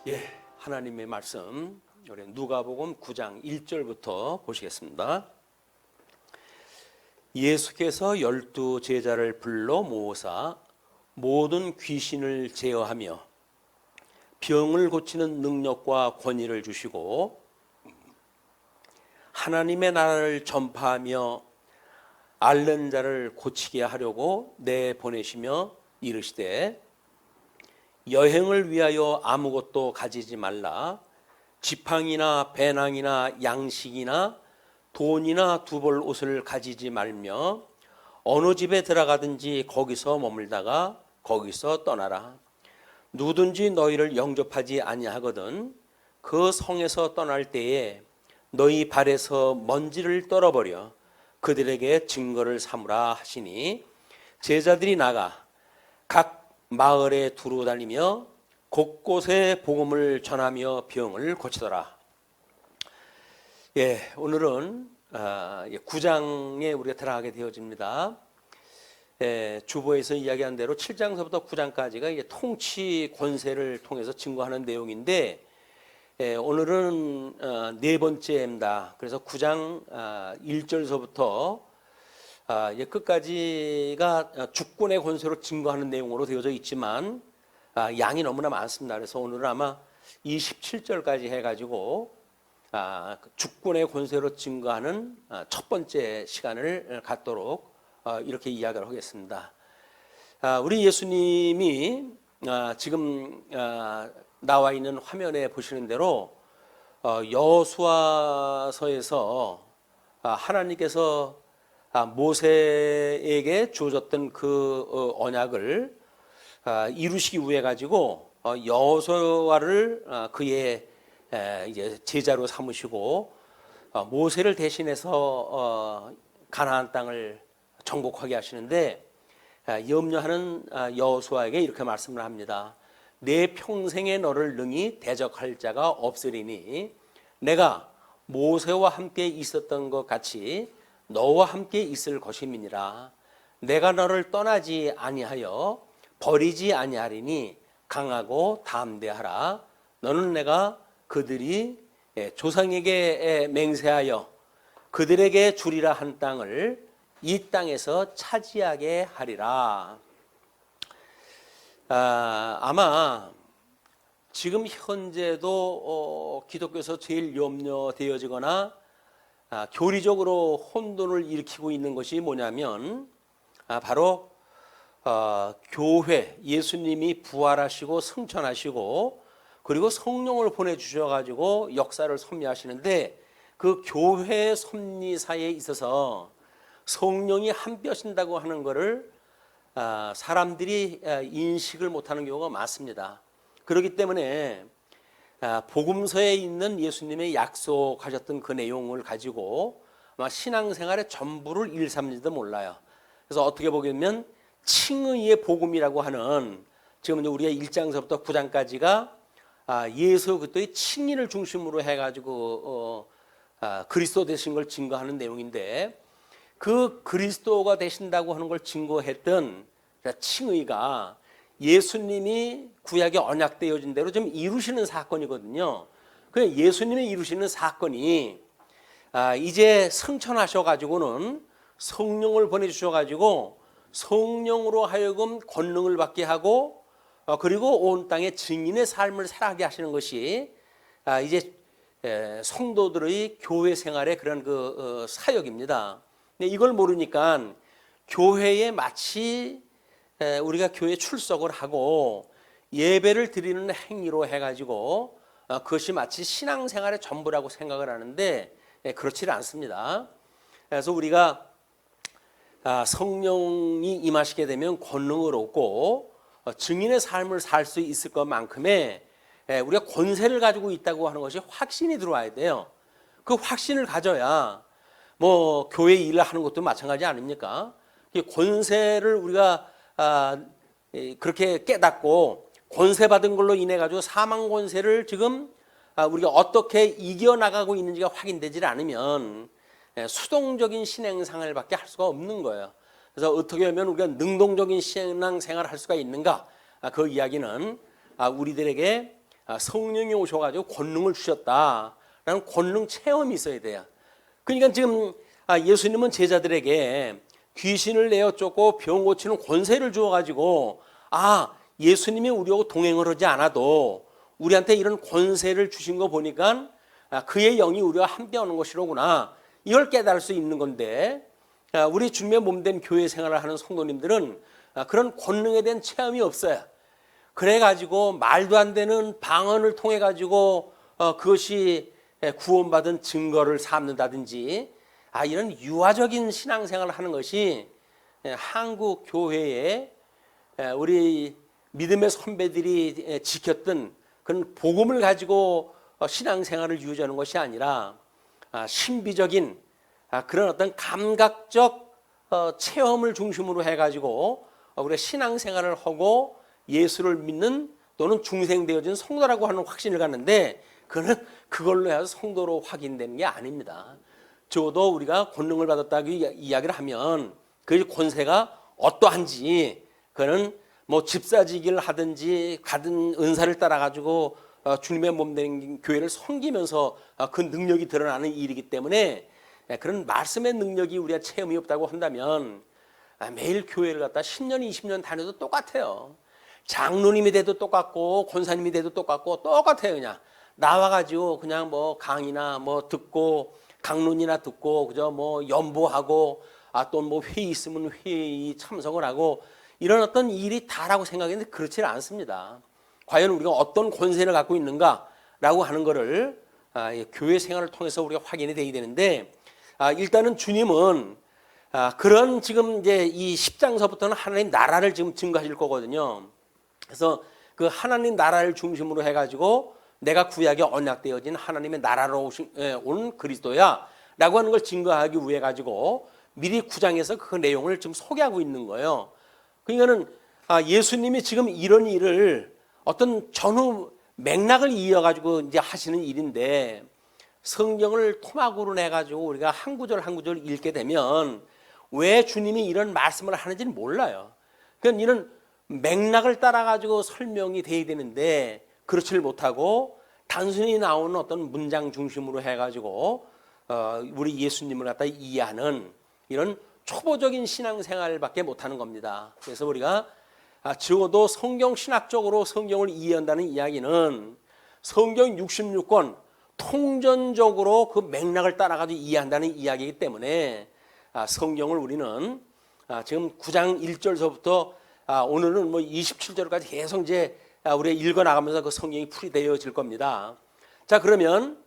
예, 하나님의 말씀 우리 누가복음 9장 1절부터 보시겠습니다. 예수께서 12 제자를 불러 모으사 모든 귀신을 제어하며 병을 고치는 능력과 권위를 주시고 하나님의 나라를 전파하며 앓는 자를 고치게 하려고 내보내시며 이르시되 여행을 위하여 아무것도 가지지 말라. 지팡이나 배낭이나 양식이나 돈이나 두벌 옷을 가지지 말며 어느 집에 들어가든지 거기서 머물다가 거기서 떠나라. 누구든지 너희를 영접하지 아니하거든 그 성에서 떠날 때에 너희 발에서 먼지를 떨어버려 그들에게 증거를 삼으라 하시니 제자들이 나가 각 마을에 두루 다니며 곳곳에 복음을 전하며 병을 고치더라. 예, 오늘은 9장에 우리가 들어가게 되어집니다. 주보에서 이야기한 대로 7장서부터 9장까지가 통치 권세를 통해서 증거하는 내용인데 오늘은 네 번째입니다. 그래서 9장 1절서부터 끝까지가 주권의 권세로 증거하는 내용으로 되어져 있지만 양이 너무나 많습니다. 그래서 오늘은 아마 27절까지 해가지고 주권의 권세로 증거하는 첫 번째 시간을 갖도록 이렇게 이야기를 하겠습니다. 우리 예수님이 지금 나와 있는 화면에 보시는 대로 여호수아서에서 하나님께서 모세에게 주어졌던 그 언약을 이루시기 위해 가지고 여호수아를 그의 이제 제자로 삼으시고 모세를 대신해서 가나안 땅을 정복하게 하시는데 염려하는 여호수아에게 이렇게 말씀을 합니다. 내 평생에 너를 능히 대적할 자가 없으리니 내가 모세와 함께 있었던 것 같이 너와 함께 있을 것임이니라. 내가 너를 떠나지 아니하여 버리지 아니하리니 강하고 담대하라. 너는 내가 그들이 조상에게 맹세하여 그들에게 주리라 한 땅을 이 땅에서 차지하게 하리라. 아마 지금 현재도 기독교에서 제일 염려되어지거나 교리적으로 혼돈을 일으키고 있는 것이 뭐냐면 바로 교회, 예수님이 부활하시고 승천하시고 그리고 성령을 보내주셔가지고 역사를 섭리하시는데 그 교회 섭리사에 있어서 성령이 함께하신다고 하는 것을 사람들이 인식을 못하는 경우가 많습니다. 그렇기 때문에 복음서에 있는 예수님의 약속하셨던 그 내용을 가지고 아마 신앙생활의 전부를 일삼는지도 몰라요. 그래서 어떻게 보면 칭의의 복음이라고 하는 지금 우리가 1장서부터 9장까지가 예수 그리스도의 칭의를 중심으로 해가지고 그리스도 되신 걸 증거하는 내용인데 그 그리스도가 되신다고 하는 걸 증거했던 칭의가 예수님이 구약에 언약되어진 대로 좀 이루시는 사건이거든요. 그 예수님이 이루시는 사건이 이제 승천하셔가지고는 성령을 보내주셔가지고 성령으로 하여금 권능을 받게 하고 그리고 온 땅에 증인의 삶을 살아가게 하시는 것이 이제 성도들의 교회 생활의 그런 그 사역입니다. 근데 이걸 모르니까 교회에 마치 우리가 교회에 출석을 하고 예배를 드리는 행위로 해가지고 그것이 마치 신앙생활의 전부라고 생각을 하는데 그렇지 않습니다. 그래서 우리가 성령이 임하시게 되면 권능을 얻고 증인의 삶을 살 수 있을 것만큼의 우리가 권세를 가지고 있다고 하는 것이 확신이 들어와야 돼요. 그 확신을 가져야 뭐 교회 일을 하는 것도 마찬가지 아닙니까? 권세를 우리가 그렇게 깨닫고 권세 받은 걸로 인해 가지고 사망 권세를 지금 우리가 어떻게 이겨나가고 있는지가 확인되지 않으면 수동적인 신앙생활밖에 할 수가 없는 거예요. 그래서 어떻게 하면 우리가 능동적인 신앙생활을 할 수가 있는가? 그 이야기는 우리들에게 성령이 오셔가지고 권능을 주셨다라는 권능 체험이 있어야 돼요. 그러니까 지금 예수님은 제자들에게 귀신을 내어 쫓고 병 고치는 권세를 주어가지고 예수님이 우리하고 동행을 하지 않아도 우리한테 이런 권세를 주신 거 보니까 그의 영이 우리와 함께 하는 것이로구나, 이걸 깨달을 수 있는 건데, 우리 주님의 몸된 교회 생활을 하는 성도님들은 그런 권능에 대한 체험이 없어요. 그래가지고 말도 안 되는 방언을 통해 가지고 그것이 구원받은 증거를 삼는다든지 이런 유아적인 신앙생활을 하는 것이 한국 교회에 우리 믿음의 선배들이 지켰던 그런 복음을 가지고 신앙생활을 유지하는 것이 아니라 신비적인 그런 어떤 감각적 체험을 중심으로 해가지고 우리가 신앙생활을 하고 예수를 믿는 또는 중생되어진 성도라고 하는 확신을 갖는데, 그거는 그걸로 해서 성도로 확인되는 게 아닙니다. 적어도 우리가 권능을 받았다고 이야기를 하면 그 권세가 어떠한지, 그거는 뭐 집사지기를 하든지 받은 은사를 따라 가지고 주님의 몸된 교회를 섬기면서 그 능력이 드러나는 일이기 때문에, 그런 말씀의 능력이 우리가 체험이 없다고 한다면 매일 교회를 갖다 10년 20년 다녀도 똑같아요. 장로님이 돼도 똑같고 권사님이 돼도 똑같고 똑같아요. 그냥 나와가지고 그냥 뭐 강의나 뭐 듣고 강론이나 듣고 그저 뭐 연보하고 또 뭐 회의 있으면 회의 참석을 하고 이런 어떤 일이 다라고 생각했는데 그렇지 않습니다. 과연 우리가 어떤 권세를 갖고 있는가라고 하는 것을 교회 생활을 통해서 우리가 확인이 되어야 되는데, 일단은 주님은 그런 지금 이제 이 10장서부터는 하나님 나라를 지금 증거하실 거거든요. 그래서 그 하나님 나라를 중심으로 해가지고 내가 구약에 언약되어진 하나님의 나라로 온 그리스도야 라고 하는 걸 증거하기 위해 가지고 미리 9장에서 그 내용을 지금 소개하고 있는 거예요. 그러니까는 예수님이 지금 이런 일을 어떤 전후 맥락을 이어가지고 이제 하시는 일인데, 성경을 토막으로 내가지고 우리가 한 구절 한 구절 읽게 되면 왜 주님이 이런 말씀을 하는지는 몰라요. 그러니까 이런 맥락을 따라가지고 설명이 돼야 되는데 그렇지를 못하고 단순히 나오는 어떤 문장 중심으로 해가지고 우리 예수님을 갖다 이해하는 이런 초보적인 신앙생활밖에 못하는 겁니다. 그래서 우리가 적어도 성경 신학적으로 성경을 이해한다는 이야기는 성경 66권 통전적으로 그 맥락을 따라가지고 이해한다는 이야기이기 때문에 성경을 우리는 지금 9장 1절서부터 오늘은 뭐 27절까지 계속 이제 우리가 읽어 나가면서 그 성경이 풀이되어질 겁니다. 자, 그러면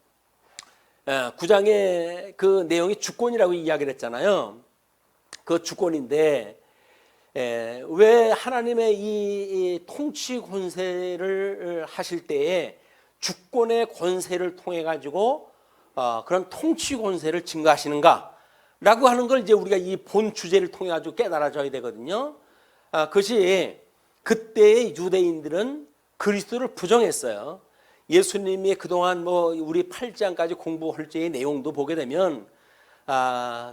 9장의 그 내용이 주권이라고 이야기를 했잖아요. 그 주권인데 왜 하나님의 이 통치 권세를 하실 때에 주권의 권세를 통해 가지고 그런 통치 권세를 증가하시는가라고 하는 걸 이제 우리가 이 본 주제를 통해 가지고 깨달아져야 되거든요. 그것이 그때의 유대인들은 그리스도를 부정했어요. 예수님이 그동안 뭐 우리 8장까지 공부할 때의 내용도 보게 되면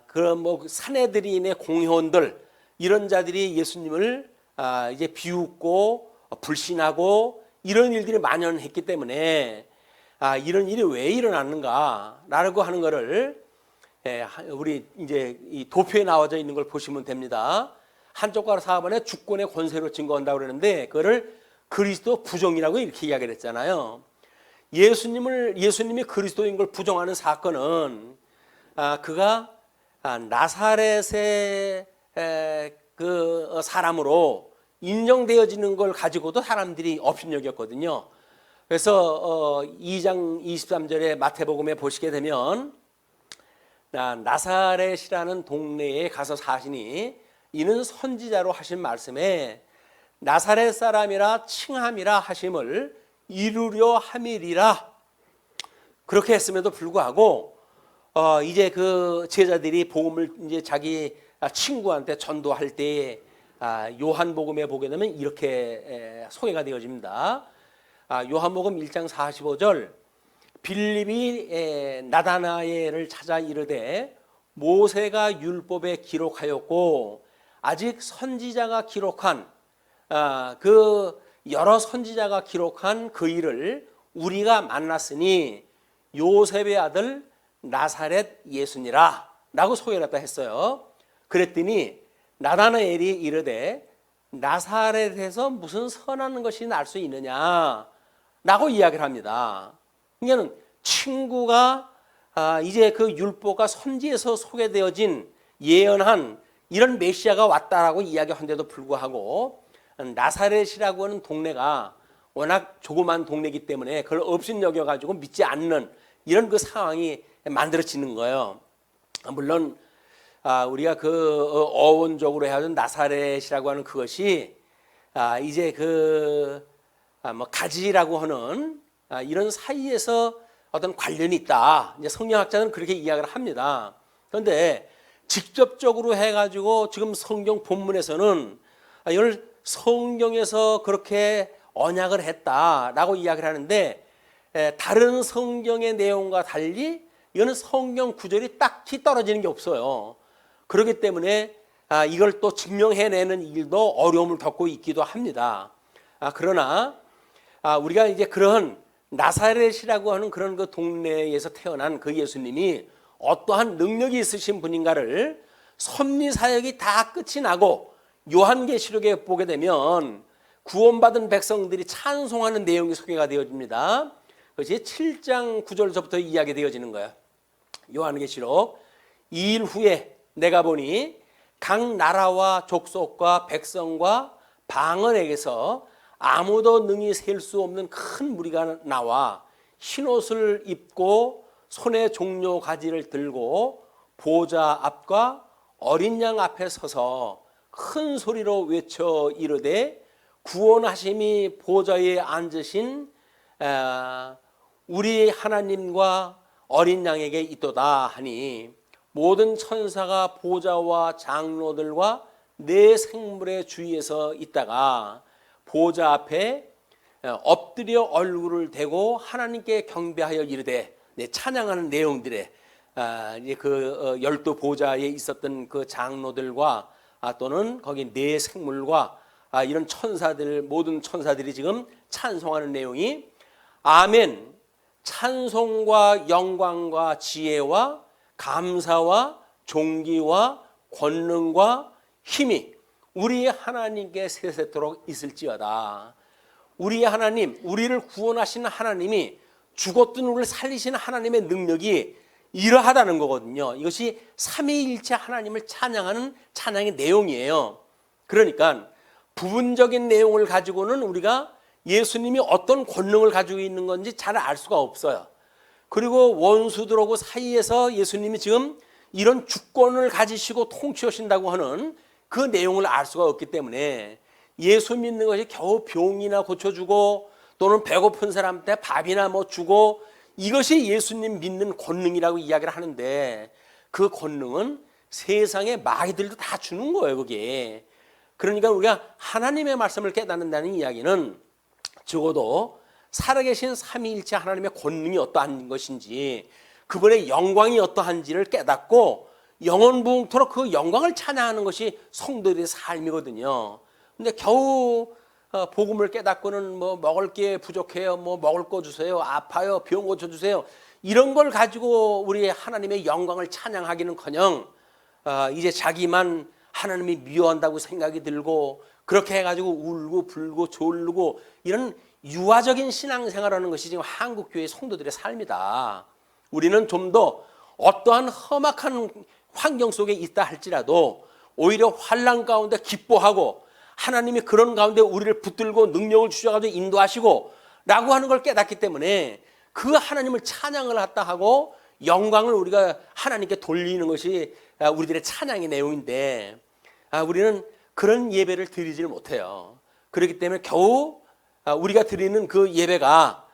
그런 뭐 사내들인의 공회원들 이런 자들이 예수님을 이제 비웃고 불신하고 이런 일들이 만연했기 때문에 이런 일이 왜 일어났는가라고 하는 것을 우리 이제 이 도표에 나와져 있는 걸 보시면 됩니다. 한쪽과 4번에 주권의 권세로 증거한다고 그러는데 그거를 그리스도 부정이라고 이렇게 이야기를 했잖아요. 예수님이 그리스도인 걸 부정하는 사건은 그가 나사렛의 그 사람으로 인정되어지는 걸 가지고도 사람들이 업신여겼거든요. 그래서 2장 23절에 마태복음에 보시게 되면 나사렛이라는 동네에 가서 사시니 이는 선지자로 하신 말씀에 나사렛 사람이라 칭함이라 하심을 이루려 함이리라. 그렇게 했음에도 불구하고 이제 그 제자들이 복음을 이제 자기 친구한테 전도할 때 요한복음에 보게 되면 이렇게 소개가 되어집니다. 요한복음 1장 45절 빌립이 나다나엘을 찾아 이르되 모세가 율법에 기록하였고 아직 선지자가 기록한 그 여러 선지자가 기록한 그 일을 우리가 만났으니 요셉의 아들 나사렛 예수니라 라고 소개를 했다 했어요. 그랬더니 나다나엘이 이르되 나사렛에서 무슨 선한 것이 날 수 있느냐 라고 이야기를 합니다. 그러니까 친구가 이제 그 율법과 선지에서 소개되어진 예언한 이런 메시아가 왔다라고 이야기한데도 불구하고 나사렛이라고 하는 동네가 워낙 조그만 동네이기 때문에 그걸 업신여겨가지고 믿지 않는 이런 그 상황이 만들어지는 거예요. 물론 우리가 그 어원적으로 해야지 나사렛이라고 하는 그것이 이제 뭐 가지라고 하는 이런 사이에서 어떤 관련이 있다. 이제 성경학자는 그렇게 이야기를 합니다. 그런데 직접적으로 해가지고 지금 성경 본문에서는 이걸 성경에서 그렇게 언약을 했다라고 이야기를 하는데 다른 성경의 내용과 달리 이거는 성경 구절이 딱히 떨어지는 게 없어요. 그렇기 때문에 이걸 또 증명해내는 일도 어려움을 겪고 있기도 합니다. 그러나 우리가 이제 그런 나사렛이라고 하는 그런 그 동네에서 태어난 그 예수님이 어떠한 능력이 있으신 분인가를 섭리 사역이 다 끝이 나고 요한계시록에 보게 되면 구원받은 백성들이 찬송하는 내용이 소개가 되어집니다. 그것이 7장 9절서부터 이야기되어지는 거예요. 요한계시록 2일 후에 내가 보니 각 나라와 족속과 백성과 방언에게서 아무도 능히 셀 수 없는 큰 무리가 나와 흰옷을 입고 손에 종려 가지를 들고 보좌 앞과 어린 양 앞에 서서 큰 소리로 외쳐 이르되 구원하심이 보좌에 앉으신 우리 하나님과 어린 양에게 있도다 하니 모든 천사가 보좌와 장로들과 네 생물의 주위에서 있다가 보좌 앞에 엎드려 얼굴을 대고 하나님께 경배하여 이르되 찬양하는 내용들에 그 12보좌에 있었던 그 장로들과 또는 거기 네 생물과 이런 천사들 모든 천사들이 지금 찬송하는 내용이 아멘 찬송과 영광과 지혜와 감사와 존귀와 권능과 힘이 우리 하나님께 세세토록 있을지어다. 우리 하나님, 우리를 구원하시는 하나님이 죽었던 우리를 살리시는 하나님의 능력이 이러하다는 거거든요. 이것이 삼위일체 하나님을 찬양하는 찬양의 내용이에요. 그러니까 부분적인 내용을 가지고는 우리가 예수님이 어떤 권능을 가지고 있는 건지 잘 알 수가 없어요. 그리고 원수들하고 사이에서 예수님이 지금 이런 주권을 가지시고 통치하신다고 하는 그 내용을 알 수가 없기 때문에 예수 믿는 것이 겨우 병이나 고쳐주고 또는 배고픈 사람한테 밥이나 뭐 주고 이것이 예수님 믿는 권능이라고 이야기를 하는데 그 권능은 세상의 마귀들도 다 주는 거예요. 그게. 그러니까 우리가 하나님의 말씀을 깨닫는다는 이야기는 적어도 살아계신 삼위일체 하나님의 권능이 어떠한 것인지 그분의 영광이 어떠한지를 깨닫고 영원부흥토록 그 영광을 찬양하는 것이 성도들의 삶이거든요. 근데 겨우 복음을 깨닫고는 뭐 먹을 게 부족해요, 뭐 먹을 거 주세요, 아파요, 병 고쳐 주세요 이런 걸 가지고 우리 하나님의 영광을 찬양하기는커녕 이제 자기만 하나님이 미워한다고 생각이 들고 그렇게 해가지고 울고 불고 졸고 이런 유아적인 신앙생활하는 것이 지금 한국교회 성도들의 삶이다. 우리는 좀 더 어떠한 험악한 환경 속에 있다 할지라도 오히려 환난 가운데 기뻐하고 하나님이 그런 가운데 우리를 붙들고 능력을 주셔가지고 인도하시고 라고 하는 걸 깨닫기 때문에 그 하나님을 찬양을 했다 하고 영광을 우리가 하나님께 돌리는 것이 우리들의 찬양의 내용인데 우리는 그런 예배를 드리지를 못해요. 그렇기 때문에 겨우 우리가 드리는 그 예배가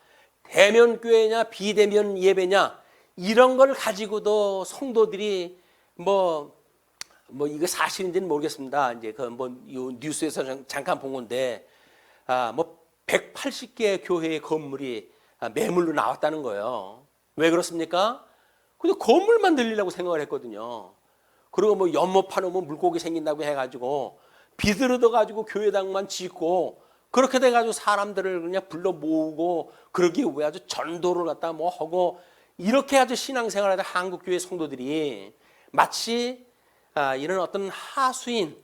대면교회냐 비대면 예배냐 이런 걸 가지고도 성도들이 뭐 이거 사실인지는 모르겠습니다. 이제 그 뭐 뉴스에서 잠깐 본 건데 뭐 180개 교회의 건물이 매물로 나왔다는 거예요. 왜 그렇습니까? 근데 건물만 늘리려고 생각을 했거든요. 그리고 뭐 연못 파놓으면 물고기 생긴다고 해가지고 비들어도 가지고 교회당만 짓고 그렇게 돼가지고 사람들을 그냥 불러 모으고 그러기 위해 아주 전도를 갖다 뭐 하고 이렇게 아주 신앙생활하다 한국교회 성도들이 마치 이런 어떤 하수인,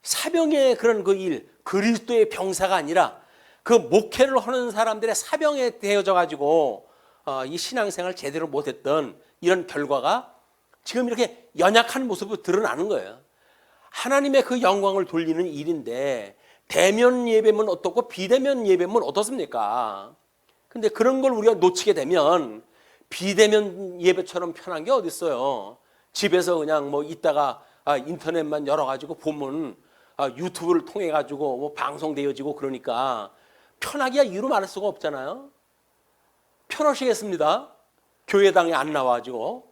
사병의 그런 그 일, 그리스도의 병사가 아니라 그 목회를 하는 사람들의 사병에 되어져 가지고 이 신앙생활을 제대로 못했던 이런 결과가 지금 이렇게 연약한 모습으로 드러나는 거예요. 하나님의 그 영광을 돌리는 일인데 대면 예배면 어떻고 비대면 예배면 어떻습니까? 근데 그런 걸 우리가 놓치게 되면 비대면 예배처럼 편한 게 어디 있어요? 집에서 그냥 뭐 있다가 인터넷만 열어가지고 보면 유튜브를 통해 가지고 뭐 방송되어지고 그러니까 편하기야 이루 말할 수가 없잖아요. 편하시겠습니다. 교회당에 안 나와가지고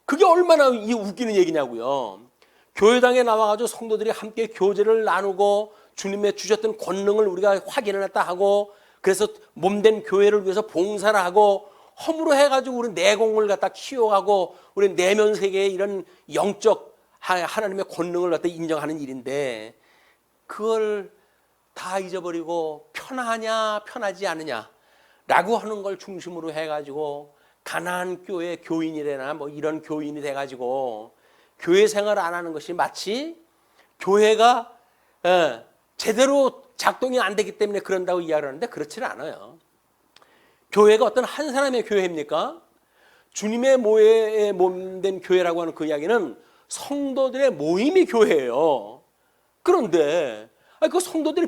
그게 얼마나 이 웃기는 얘기냐고요. 교회당에 나와가지고 성도들이 함께 교제를 나누고 주님의 주셨던 권능을 우리가 확인을 했다 하고 그래서 몸된 교회를 위해서 봉사를 하고 허물어 해가지고 우리 내공을 갖다 키워가고 우리 내면 세계의 이런 영적 하나님의 권능을 갖다 인정하는 일인데 그걸 다 잊어버리고 편하냐 편하지 않느냐 라고 하는 걸 중심으로 해가지고 가난한 교회 교인이래나 뭐 이런 교인이 돼가지고 교회 생활을 안 하는 것이 마치 교회가 제대로 작동이 안 되기 때문에 그런다고 이야기를 하는데 그렇지는 않아요. 교회가 어떤 한 사람의 교회입니까? 주님의 모에 몸된 교회라고 하는 그 이야기는 성도들의 모임이 교회예요. 그런데 그 성도들이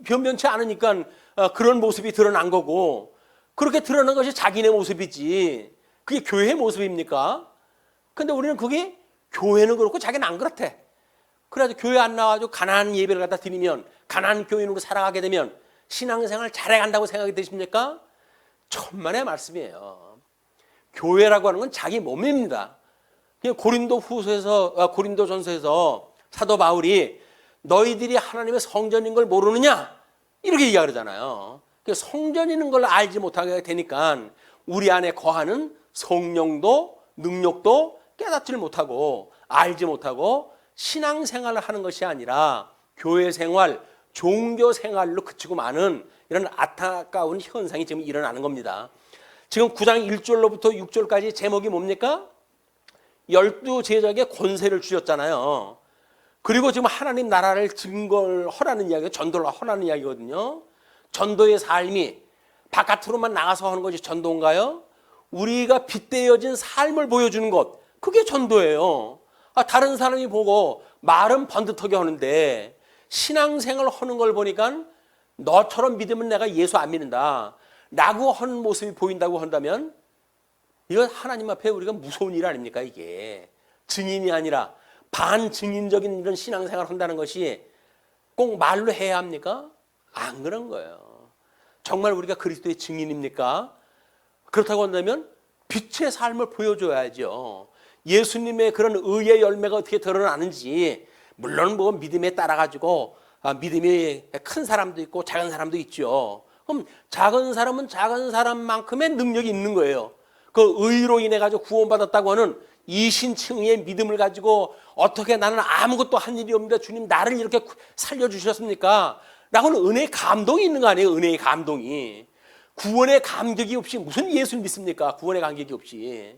변변치 않으니까 그런 모습이 드러난 거고 그렇게 드러난 것이 자기네 모습이지 그게 교회의 모습입니까? 근데 우리는 그게 교회는 그렇고 자기는 안 그렇대. 그래서 교회 안 나와가지고 가난한 예배를 갖다 드리면 가난한 교인으로 살아가게 되면 신앙생활 잘해간다고 생각이 드십니까? 천만의 말씀이에요. 교회라고 하는 건 자기 몸입니다. 고린도전서에서 사도 바울이 너희들이 하나님의 성전인 걸 모르느냐 이렇게 이야기하잖아요. 성전이는 걸 알지 못하게 되니까 우리 안에 거하는 성령도 능력도 깨닫지를 못하고 알지 못하고 신앙생활을 하는 것이 아니라 교회 생활, 종교 생활로 그치고 마는 이런 안타까운 현상이 지금 일어나는 겁니다. 지금 9장 1절로부터 6절까지 제목이 뭡니까? 12제자에게 권세를 주셨잖아요. 그리고 지금 하나님 나라를 증거를 허라는 이야기가 전도를 허라는 이야기거든요. 전도의 삶이 바깥으로만 나가서 하는 것이 전도인가요? 우리가 빗대어진 삶을 보여주는 것, 그게 전도예요. 다른 사람이 보고 말은 번듯하게 하는데 신앙생활을 하는 걸 보니까 너처럼 믿으면 내가 예수 안 믿는다 라고 하는 모습이 보인다고 한다면 이건 하나님 앞에 우리가 무서운 일 아닙니까? 이게 증인이 아니라 반증인적인 이런 신앙생활을 한다는 것이 꼭 말로 해야 합니까? 안 그런 거예요. 정말 우리가 그리스도의 증인입니까? 그렇다고 한다면 빛의 삶을 보여줘야죠. 예수님의 그런 의의 열매가 어떻게 드러나는지 물론 뭐 믿음에 따라가지고 믿음이 큰 사람도 있고 작은 사람도 있죠. 그럼 작은 사람은 작은 사람만큼의 능력이 있는 거예요. 그 의로 인해 가지고 구원받았다고 하는 이신층의 믿음을 가지고 어떻게 나는 아무것도 한 일이 없는데 주님 나를 이렇게 살려주셨습니까? 라고는 은혜의 감동이 있는 거 아니에요. 은혜의 감동이. 구원의 감격이 없이 무슨 예수를 믿습니까? 구원의 감격이 없이.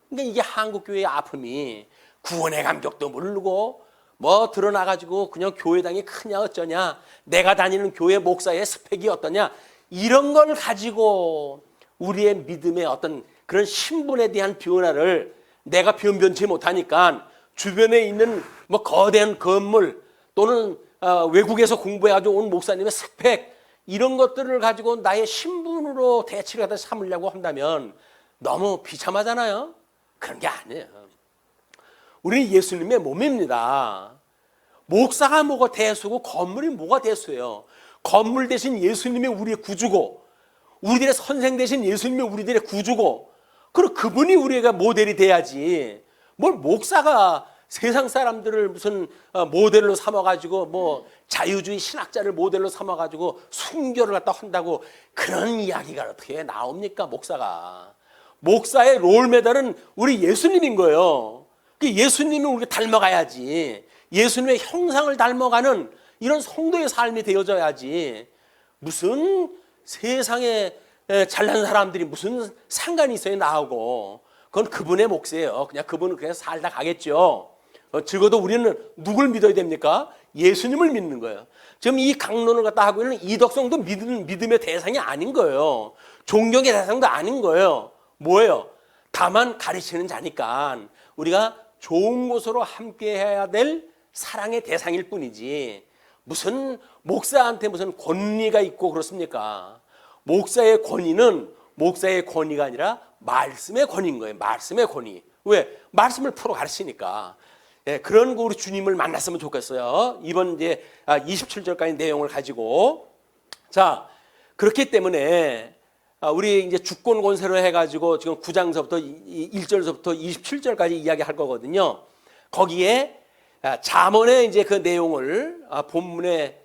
그러니까 이게 한국교회의 아픔이 구원의 감격도 모르고 뭐 드러나가지고 그냥 교회당이 크냐 어쩌냐 내가 다니는 교회 목사의 스펙이 어떠냐 이런 걸 가지고 우리의 믿음의 어떤 그런 신분에 대한 변화를 내가 변변치 못하니까 주변에 있는 뭐 거대한 건물 또는 외국에서 공부해가지고 온 목사님의 스펙 이런 것들을 가지고 나의 신분으로 대치를 하다 삼으려고 한다면 너무 비참하잖아요. 그런 게 아니에요. 우리는 예수님의 몸입니다. 목사가 뭐가 대수고 건물이 뭐가 대수예요. 건물 대신 예수님이 우리의 구주고 우리들의 선생 대신 예수님이 우리들의 구주고 그리고 그분이 우리가 모델이 돼야지 뭘 목사가 세상 사람들을 무슨 모델로 삼아가지고 뭐 자유주의 신학자를 모델로 삼아가지고 순교를 갖다 한다고 그런 이야기가 어떻게 나옵니까? 목사의 롤모델은 우리 예수님인 거예요. 그 예수님을 우리가 닮아가야지. 예수님의 형상을 닮아가는 이런 성도의 삶이 되어져야지 무슨 세상에 잘난 사람들이 무슨 상관이 있어요 나하고. 그건 그분의 몫이에요. 그냥 그분은 그냥 살다 가겠죠. 적어도 우리는 누굴 믿어야 됩니까? 예수님을 믿는 거예요. 지금 이 강론을 갖다 하고 있는 이덕성도 믿음의 대상이 아닌 거예요. 존경의 대상도 아닌 거예요. 뭐예요? 다만 가르치는 자니까 우리가 좋은 곳으로 함께 해야 될 사랑의 대상일 뿐이지 무슨 목사한테 무슨 권위가 있고 그렇습니까? 목사의 권위는 목사의 권위가 아니라 말씀의 권위인 거예요. 말씀의 권위. 왜? 말씀을 풀어 가르치니까. 예, 그런 우리 주님을 만났으면 좋겠어요. 이번 이제 27절까지 내용을 가지고. 자, 그렇기 때문에 우리 이제 주권 권세로 해가지고 지금 9장서부터 1절서부터 27절까지 이야기할 거거든요. 거기에 잠언의 이제 그 내용을 본문에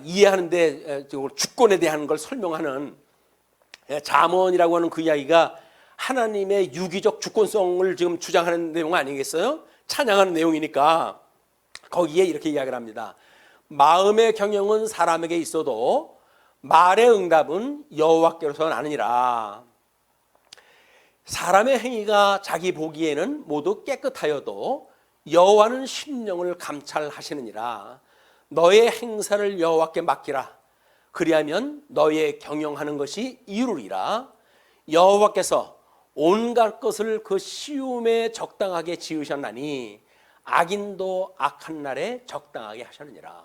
이해하는데 주권에 대한 걸 설명하는 잠언이라고 하는 그 이야기가 하나님의 유기적 주권성을 지금 주장하는 내용 아니겠어요? 찬양하는 내용이니까 거기에 이렇게 이야기를 합니다. 마음의 경영은 사람에게 있어도 말의 응답은 여호와께로서 나느니라. 사람의 행위가 자기 보기에는 모두 깨끗하여도 여호와는 심령을 감찰하시느니라. 너의 행사를 여호와께 맡기라. 그리하면 너의 경영하는 것이 이루리라. 여호와께서 온갖 것을 그 시움에 적당하게 지으셨나니 악인도 악한 날에 적당하게 하셨느니라.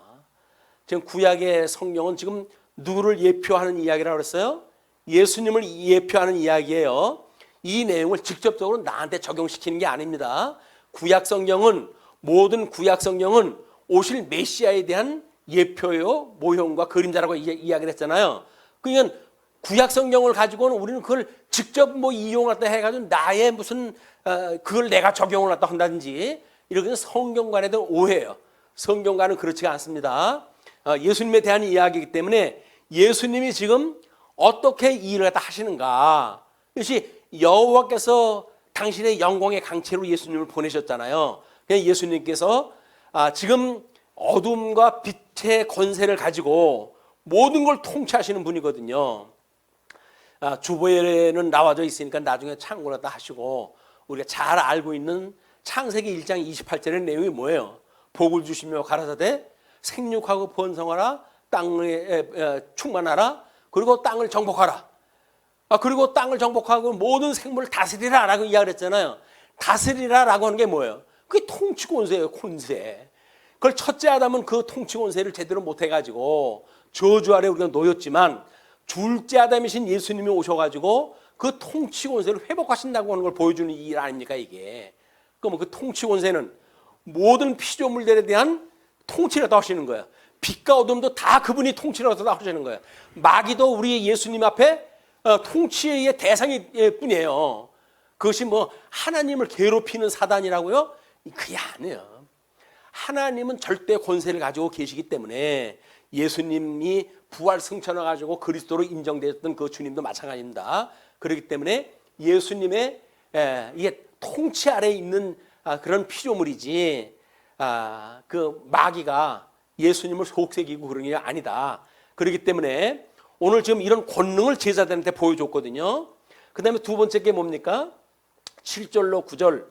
지금 구약의 성경은 지금 누구를 예표하는 이야기라고 그랬어요? 예수님을 예표하는 이야기예요. 이 내용을 직접적으로 나한테 적용시키는 게 아닙니다. 구약 성경은 모든 구약 성경은 오실 메시아에 대한 예표요, 모형과 그림자라고 이야기를 했잖아요. 그러니까 구약 성경을 가지고는 우리는 그걸 직접 뭐 이용했다 해가지고 나의 무슨 그걸 내가 적용을 했다 한다든지 이렇게 성경관에 대한 오해예요. 성경관은 그렇지가 않습니다. 예수님에 대한 이야기이기 때문에 예수님이 지금 어떻게 이 일을 갖다 하시는가. 이것이 여호와께서 당신의 영광의 강체로 예수님을 보내셨잖아요. 그냥 예수님께서 지금 어둠과 빛의 권세를 가지고 모든 걸 통치하시는 분이거든요. 주보에는 나와져 있으니까 나중에 참고를 다 하시고 우리가 잘 알고 있는 창세기 1장 28절의 내용이 뭐예요? 복을 주시며 가라사대 생육하고 번성하라, 땅에 충만하라, 그리고 땅을 정복하라. 그리고 땅을 정복하고 모든 생물을 다스리라 라고 이야기를 했잖아요. 다스리라 라고 하는 게 뭐예요? 그게 통치 권세예요. 권세. 그걸 첫째 아담은 그 통치 권세를 제대로 못해가지고 저주 아래 우리가 놓였지만 둘째 아담이신 예수님이 오셔가지고 그 통치 권세를 회복하신다고 하는 걸 보여주는 일 아닙니까 이게. 그럼 그 통치 권세는 모든 피조물들에 대한 통치를 다 하시는 거예요. 빛과 어둠도 다 그분이 통치를 다 하시는 거예요. 마귀도 우리 예수님 앞에 통치의 대상이 뿐이에요. 그것이 뭐 하나님을 괴롭히는 사단이라고요? 그게 아니에요. 하나님은 절대 권세를 가지고 계시기 때문에 예수님이 부활 승천을 가지고 그리스도로 인정되었던 그 주님도 마찬가지입니다. 그렇기 때문에 예수님의 이게 통치 아래에 있는 그런 피조물이지 그 마귀가 예수님을 속삭이고 그런 게 아니다. 그렇기 때문에 오늘 지금 이런 권능을 제자들한테 보여줬거든요. 그 다음에 두 번째 게 뭡니까? 7절로 9절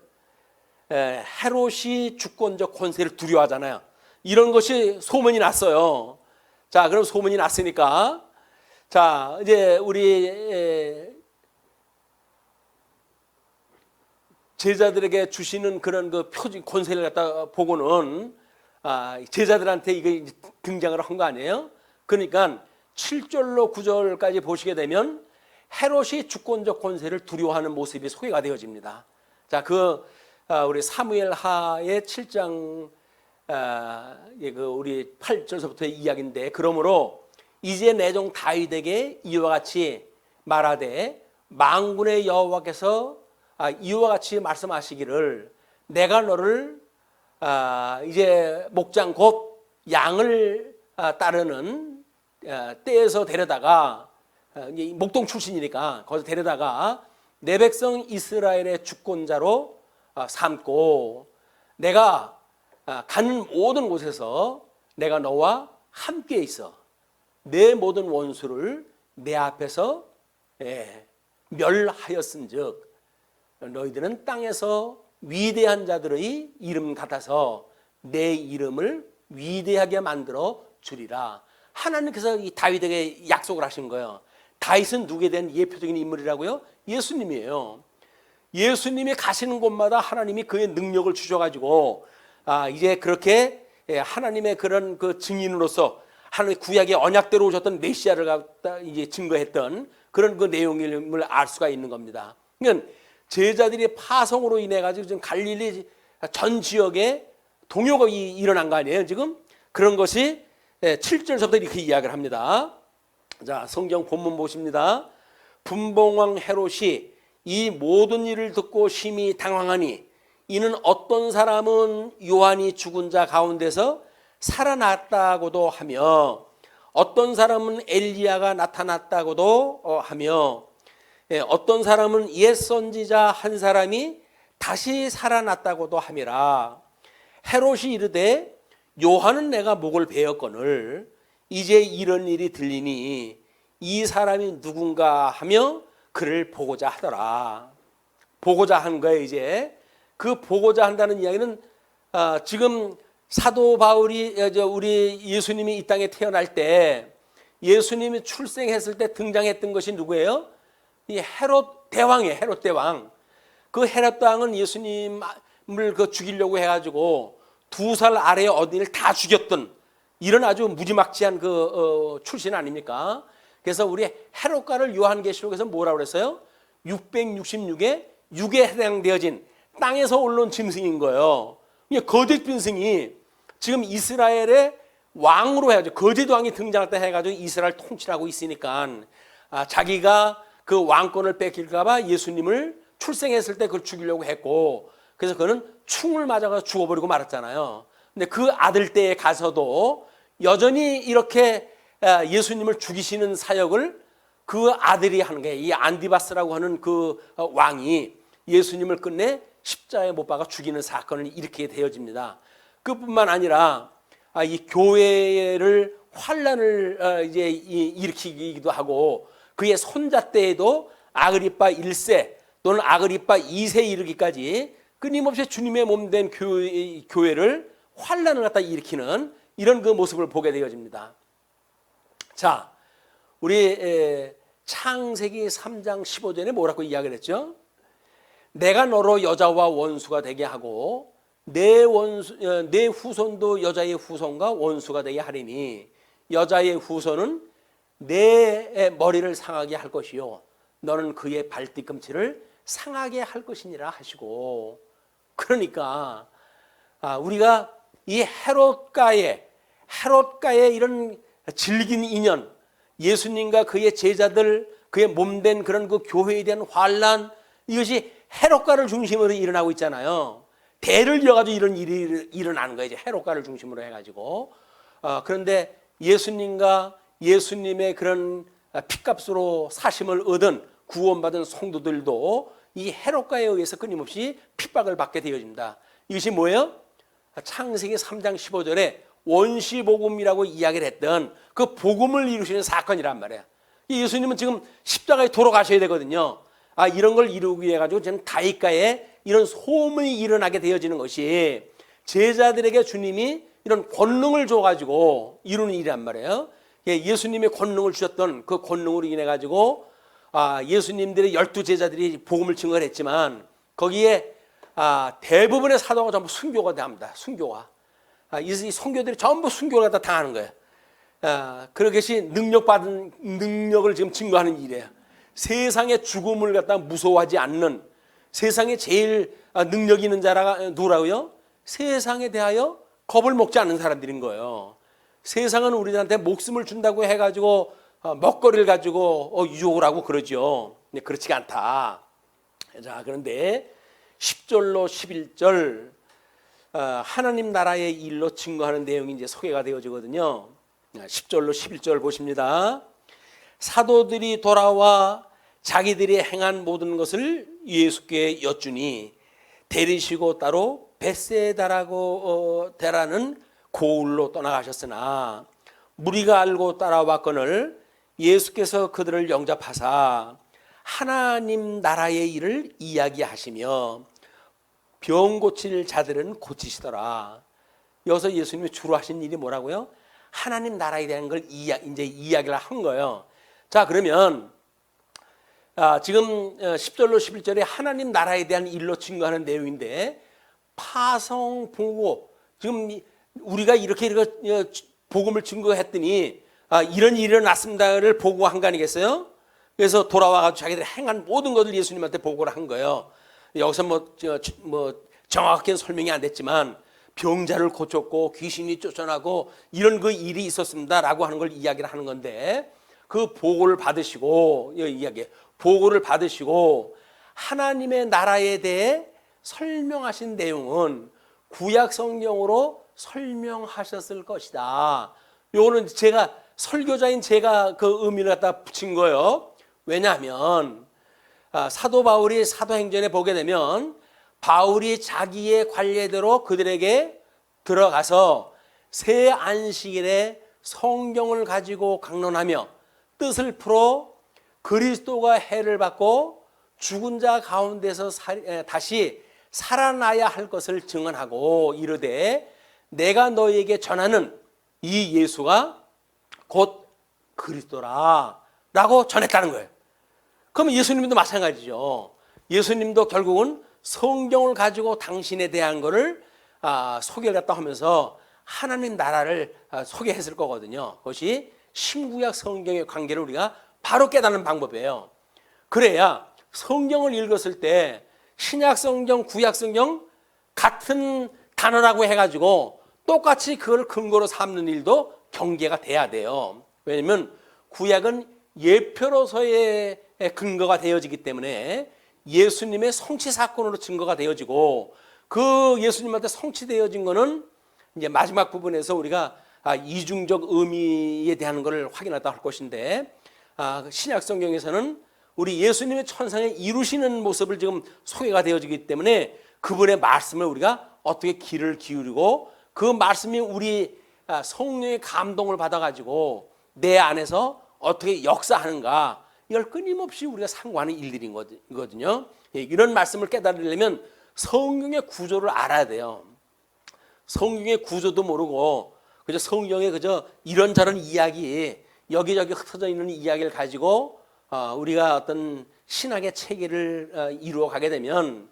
헤롯이 주권적 권세를 두려워하잖아요. 이런 것이 소문이 났어요. 자, 그럼 소문이 났으니까 자 이제 우리 제자들에게 주시는 그런 그 표지 권세를 갖다 보고는 제자들한테 이게 등장을 한 거 아니에요? 그러니까 7절로 9절까지 보시게 되면 헤롯이 주권적 권세를 두려워하는 모습이 소개가 되어집니다. 자, 우리 사무엘하의 7장 그 우리 8절서부터의 이야기인데, 그러므로 이제 내 종 다윗에게 이와 같이 말하되 만군의 여호와께서 이와 같이 말씀하시기를 내가 너를 이제 목장 곧 양을 따르는 떼에서 데려다가 목동 출신이니까 거기서 데려다가 내 백성 이스라엘의 주권자로 삼고 내가 간 모든 곳에서 내가 너와 함께 있어 내 모든 원수를 내 앞에서 멸하였은즉 너희들은 땅에서 위대한 자들의 이름 같아서 내 이름을 위대하게 만들어 주리라. 하나님께서 이 다윗에게 약속을 하신 거예요. 다윗은 누구에 대한 예표적인 인물이라고요? 예수님이에요. 예수님이 가시는 곳마다 하나님이 그의 능력을 주셔가지고 이제 그렇게 하나님의 그런 그 증인으로서 하나님의 구약의 언약대로 오셨던 메시아를 갖다 이제 증거했던 그런 그 내용을 알 수가 있는 겁니다. 그러니까 제자들이 파송으로 인해 가지고 지금 갈릴리 전 지역에 동요가 일어난 거 아니에요, 지금? 그런 것이 7절서부터 이렇게 이야기를 합니다. 자, 성경 본문 보십니다. 분봉왕 헤롯이 이 모든 일을 듣고 심히 당황하니 이는 어떤 사람은 요한이 죽은 자 가운데서 살아났다고도 하며 어떤 사람은 엘리야가 나타났다고도 하며 어떤 사람은 옛 선지자 한 사람이 다시 살아났다고도 함이라. 헤롯이 이르되 요한은 내가 목을 베었거늘 이제 이런 일이 들리니 이 사람이 누군가 하며 그를 보고자 하더라. 보고자 한 거예요. 이제 그 보고자 한다는 이야기는 지금 사도 바울이 우리 예수님이 이 땅에 태어날 때 예수님이 출생했을 때 등장했던 것이 누구예요? 이 헤롯 대왕이에요. 헤롯 대왕. 그 헤롯 대왕은 예수님을 죽이려고 해가지고 2살 아래의 어린이를 다 죽였던 이런 아주 무지막지한 출신 아닙니까? 그래서 우리 헤롯가를 요한계시록에서 뭐라고 그랬어요? 666에 6에 해당되어진 땅에서 올라온 짐승인 거예요. 거짓 짐승이 지금 이스라엘의 왕으로 해가지고 거짓 왕이 등장할 때 해가지고 이스라엘 통치하고 있으니까 자기가 그 왕권을 뺏길까봐 예수님을 출생했을 때 그걸 죽이려고 했고 그래서 그는 충을 맞아서 죽어버리고 말았잖아요. 근데 그 아들 때에 가서도 여전히 이렇게 예수님을 죽이시는 사역을 그 아들이 하는 게 이 안디바스라고 하는 그 왕이 예수님을 끝내 십자가에 못 박아 죽이는 사건을 일으키게 되어집니다. 그뿐만 아니라 이 교회를 환란을 이제 일으키기도 하고 그의 손자 때에도 아그리파 1세 또는 아그리파 2세에 이르기까지 끊임없이 주님의 몸된 교회를 환란을 갖다 일으키는 이런 그 모습을 보게 되어집니다. 자, 우리 창세기 3장 15절에 뭐라고 이야기를 했죠? 내가 너로 여자와 원수가 되게 하고 내 후손도 여자의 후손과 원수가 되게 하리니 여자의 후손은 내 머리를 상하게 할 것이요 너는 그의 발뒤꿈치를 상하게 할 것이니라 하시고 그러니까 우리가 이 헤롯가의 이런 질긴 인연 예수님과 그의 제자들 그의 몸된 그런 그 교회에 대한 환란 이것이 헤롯가를 중심으로 일어나고 있잖아요. 대를 이어가지고 이런 일이 일어나는 거예요. 이제 헤롯가를 중심으로 해가지고 그런데 예수님과 예수님의 그런 핏값으로 사심을 얻은 구원받은 성도들도 이 헤롯가에 의해서 끊임없이 핍박을 받게 되어집니다. 이것이 뭐예요? 창세기 3장 15절에 원시복음이라고 이야기를 했던 그 복음을 이루시는 사건이란 말이에요. 예수님은 지금 십자가에 돌아가셔야 되거든요. 이런 걸 이루기 위해 가지고 저는 다윗가에 이런 소문이 일어나게 되어지는 것이 제자들에게 주님이 이런 권능을 줘가지고 이루는 일이란 말이에요. 예수님의 권능을 주셨던 그 권능으로 인해 가지고 예수님들의 12제자들이 복음을 증거를 했지만 거기에 대부분의 사도가 전부 순교가 됩니다. 순교가. 이 선교들이 전부 순교를 갖다 당하는 거예요. 그것이 능력을 지금 증거하는 일이에요. 세상의 죽음을 갖다 무서워하지 않는 세상에 제일 능력 있는 자가 누구라고요? 세상에 대하여 겁을 먹지 않는 사람들인 거예요. 세상은 우리들한테 목숨을 준다고 해가지고 먹거리를 가지고 유혹을 하고 그러죠. 근데 그렇지가 않다. 자, 그런데 10절로 11절 하나님 나라의 일로 증거하는 내용이 이제 소개가 되어지거든요. 10절로 11절 보십니다. 사도들이 돌아와 자기들이 행한 모든 것을 예수께 여쭈니 데리시고 따로 벳세다라고 대라는 고을로 떠나가셨으나 무리가 알고 따라왔거늘 예수께서 그들을 영접하사 하나님 나라의 일을 이야기하시며 병 고칠 자들은 고치시더라. 여기서 예수님이 주로 하신 일이 뭐라고요? 하나님 나라에 대한 걸 이제 이야기를 한 거예요. 자, 그러면 지금 10절로 11절에 하나님 나라에 대한 일로 증거하는 내용인데, 파성 보고 지금 우리가 이렇게 복음을 증거했더니 이런 일이 일어났습니다를 보고한 거 아니겠어요? 그래서 돌아와가지고 자기들이 행한 모든 것을 예수님한테 보고를 한 거예요. 여기서 뭐 정확하게 설명이 안 됐지만 병자를 고쳤고 귀신이 쫓아나고 이런 그 일이 있었습니다라고 하는 걸 이야기를 하는 건데, 그 보고를 받으시고 보고를 받으시고 하나님의 나라에 대해 설명하신 내용은 구약 성경으로 설명하셨을 것이다. 요거는 제가 설교자인 제가 그 의미를 갖다 붙인 거예요. 왜냐하면 사도 바울이 사도행전에 보게 되면 바울이 자기의 관례대로 그들에게 들어가서 새 안식일에 성경을 가지고 강론하며 뜻을 풀어 그리스도가 해를 받고 죽은 자 가운데서 다시 살아나야 할 것을 증언하고 이르되 내가 너희에게 전하는 이 예수가 곧 그리스도라 라고 전했다는 거예요. 그러면 예수님도 마찬가지죠. 예수님도 결국은 성경을 가지고 당신에 대한 거를 소개를 했다 하면서 하나님 나라를 소개했을 거거든요. 그것이 신구약 성경의 관계를 우리가 바로 깨닫는 방법이에요. 그래야 성경을 읽었을 때 신약 성경, 구약 성경 같은 단어라고 해가지고 똑같이 그걸 근거로 삼는 일도 경계가 돼야 돼요. 왜냐하면 구약은 예표로서의 근거가 되어지기 때문에 예수님의 성취 사건으로 증거가 되어지고, 그 예수님한테 성취되어진 거는 이제 마지막 부분에서 우리가 이중적 의미에 대한 것을 확인하다 할 것인데, 신약 성경에서는 우리 예수님의 천상에 이루시는 모습을 지금 소개가 되어지기 때문에 그분의 말씀을 우리가 어떻게 귀를 기울이고 그 말씀이 우리 성령의 감동을 받아가지고 내 안에서 어떻게 역사하는가, 이걸 끊임없이 우리가 상고하는 일들이거든요. 이런 말씀을 깨달으려면 성경의 구조를 알아야 돼요. 성경의 구조도 모르고 그저 성경에 그저 이런저런 이야기, 여기저기 흩어져 있는 이야기를 가지고 우리가 어떤 신학의 체계를 이루어 가게 되면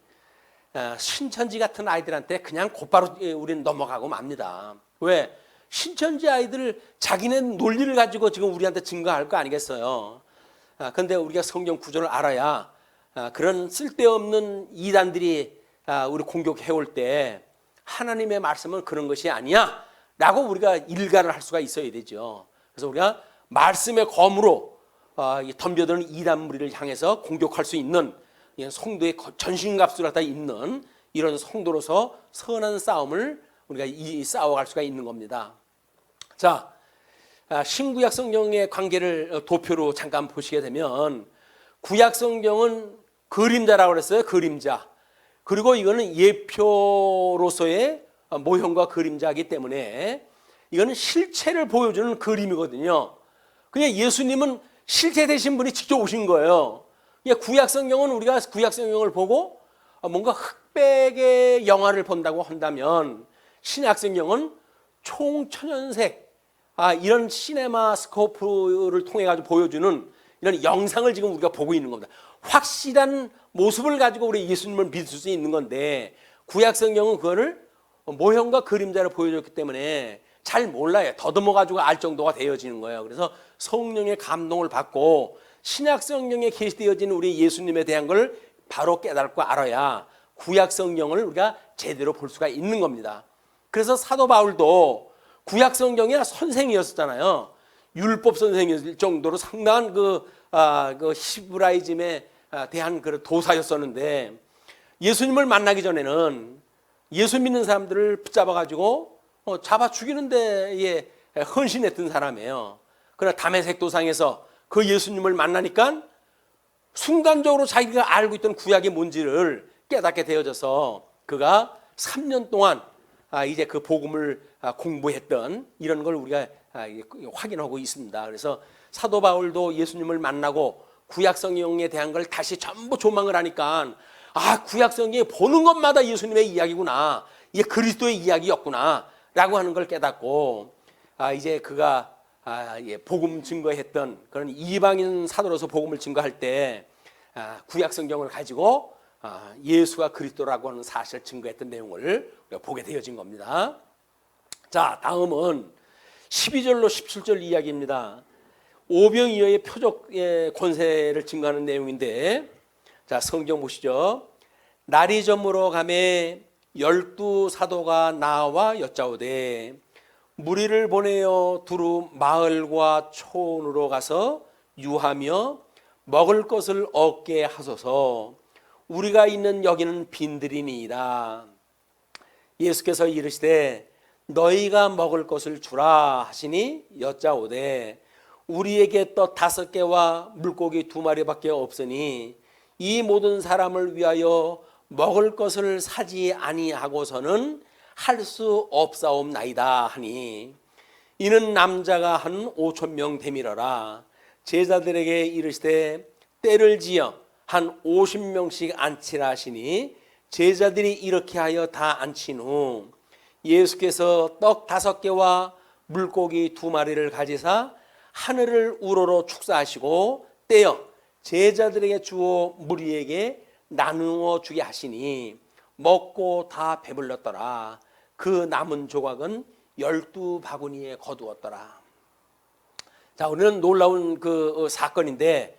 신천지 같은 아이들한테 그냥 곧바로 우리는 넘어가고 맙니다. 왜? 신천지 아이들 자기네 논리를 가지고 지금 우리한테 증거할 거 아니겠어요. 그런데 우리가 성경 구조를 알아야 그런 쓸데없는 이단들이 우리 공격해 올 때 하나님의 말씀은 그런 것이 아니야 라고 우리가 일가를 할 수가 있어야 되죠. 그래서 우리가 말씀의 검으로 덤벼드는 이단 무리를 향해서 공격할 수 있는 성도의 전신갑주를 갖다 입는 이런 성도로서 선한 싸움을 우리가 싸워갈 수가 있는 겁니다. 자, 신구약 성경의 관계를 도표로 잠깐 보시게 되면 구약 성경은 그림자라고 그랬어요. 그림자. 그리고 이거는 예표로서의 모형과 그림자이기 때문에 이거는 실체를 보여주는 그림이거든요. 그냥 예수님은 실체 되신 분이 직접 오신 거예요. 구약 성경은 우리가 구약 성경을 보고 뭔가 흑백의 영화를 본다고 한다면, 신약 성경은 총천연색 이런 시네마 스코프를 통해 가지고 보여주는 이런 영상을 지금 우리가 보고 있는 겁니다. 확실한 모습을 가지고 우리 예수님을 믿을 수 있는 건데, 구약 성경은 그거를 모형과 그림자를 보여줬기 때문에 잘 몰라요. 더듬어 가지고 알 정도가 되어지는 거예요. 그래서 성령의 감동을 받고 신약 성경에 계시되어진 우리 예수님에 대한 걸 바로 깨닫고 알아야 구약 성경을 우리가 제대로 볼 수가 있는 겁니다. 그래서 사도 바울도 구약 성경의 선생이었잖아요. 율법 선생일 정도로 상당한 그 히브라이즘에 대한 그 도사였었는데, 예수님을 만나기 전에는 예수 믿는 사람들을 붙잡아가지고 잡아 죽이는 데에 헌신했던 사람이에요. 그러나 다메섹 도상에서 그 예수님을 만나니까 순간적으로 자기가 알고 있던 구약이 뭔지를 깨닫게 되어져서 그가 3년 동안 이제 그 복음을 공부했던 이런 걸 우리가 확인하고 있습니다. 그래서 사도 바울도 예수님을 만나고 구약 성경에 대한 걸 다시 전부 조망을 하니까 구약 성경에 보는 것마다 예수님의 이야기구나, 이게 그리스도의 이야기였구나 라고 하는 걸 깨닫고 이제 그가 복음 증거했던 그런 이방인 사도로서 복음을 증거할 때 구약 성경을 가지고 예수가 그리스도라고 하는 사실을 증거했던 내용을 우리가 보게 되어진 겁니다. 자, 다음은 12절로 17절 이야기입니다. 오병이어의 표적의 권세를 증거하는 내용인데, 자, 성경 보시죠. 날이 저물어 가매 12사도가 나와 여짜오되 무리를 보내어 두루 마을과 촌으로 가서 유하며 먹을 것을 얻게 하소서. 우리가 있는 여기는 빈들이니이다. 예수께서 이르시되 너희가 먹을 것을 주라 하시니 여짜오되 우리에게 떡 5개와 물고기 2마리밖에 없으니 이 모든 사람을 위하여 먹을 것을 사지 아니하고서는 할 수 없사옵나이다 하니, 이는 남자가 한 5,000명 되밀어라. 제자들에게 이르시되 때를 지어 한 50명씩 앉히라 하시니 제자들이 이렇게 하여 다 앉힌 후 예수께서 떡 5개와 물고기 2마리를 가지사 하늘을 우러러 축사하시고 떼어 제자들에게 주어 무리에게 나누어 주게 하시니 먹고 다 배불렀더라. 그 남은 조각은 12바구니에 거두었더라. 자, 우리는 놀라운 그 사건인데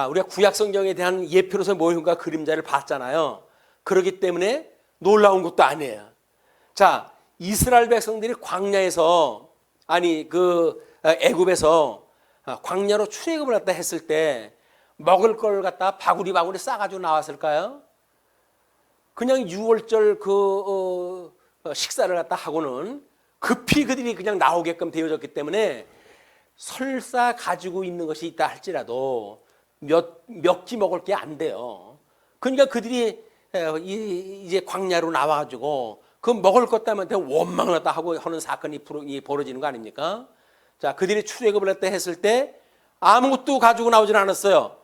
우리가 구약 성경에 대한 예표로서 모형과 그림자를 봤잖아요. 그렇기 때문에 놀라운 것도 아니에요. 자, 이스라엘 백성들이 광야에서 애굽에서 광야로 출애굽을 갖다 했을 때 먹을 걸 갖다 바구리 싸가지고 나왔을까요? 그냥 6월절 식사를 갖다 하고는 급히 그들이 그냥 나오게끔 되어졌기 때문에 설사 가지고 있는 것이 있다 할지라도 몇 끼 먹을 게 안 돼요. 그러니까 그들이 이제 광야로 나와가지고 그 먹을 것 때문에 원망을 갖다 하고 하는 사건이 벌어지는 거 아닙니까? 자, 그들이 출애굽을 했을 때 아무것도 가지고 나오질 않았어요.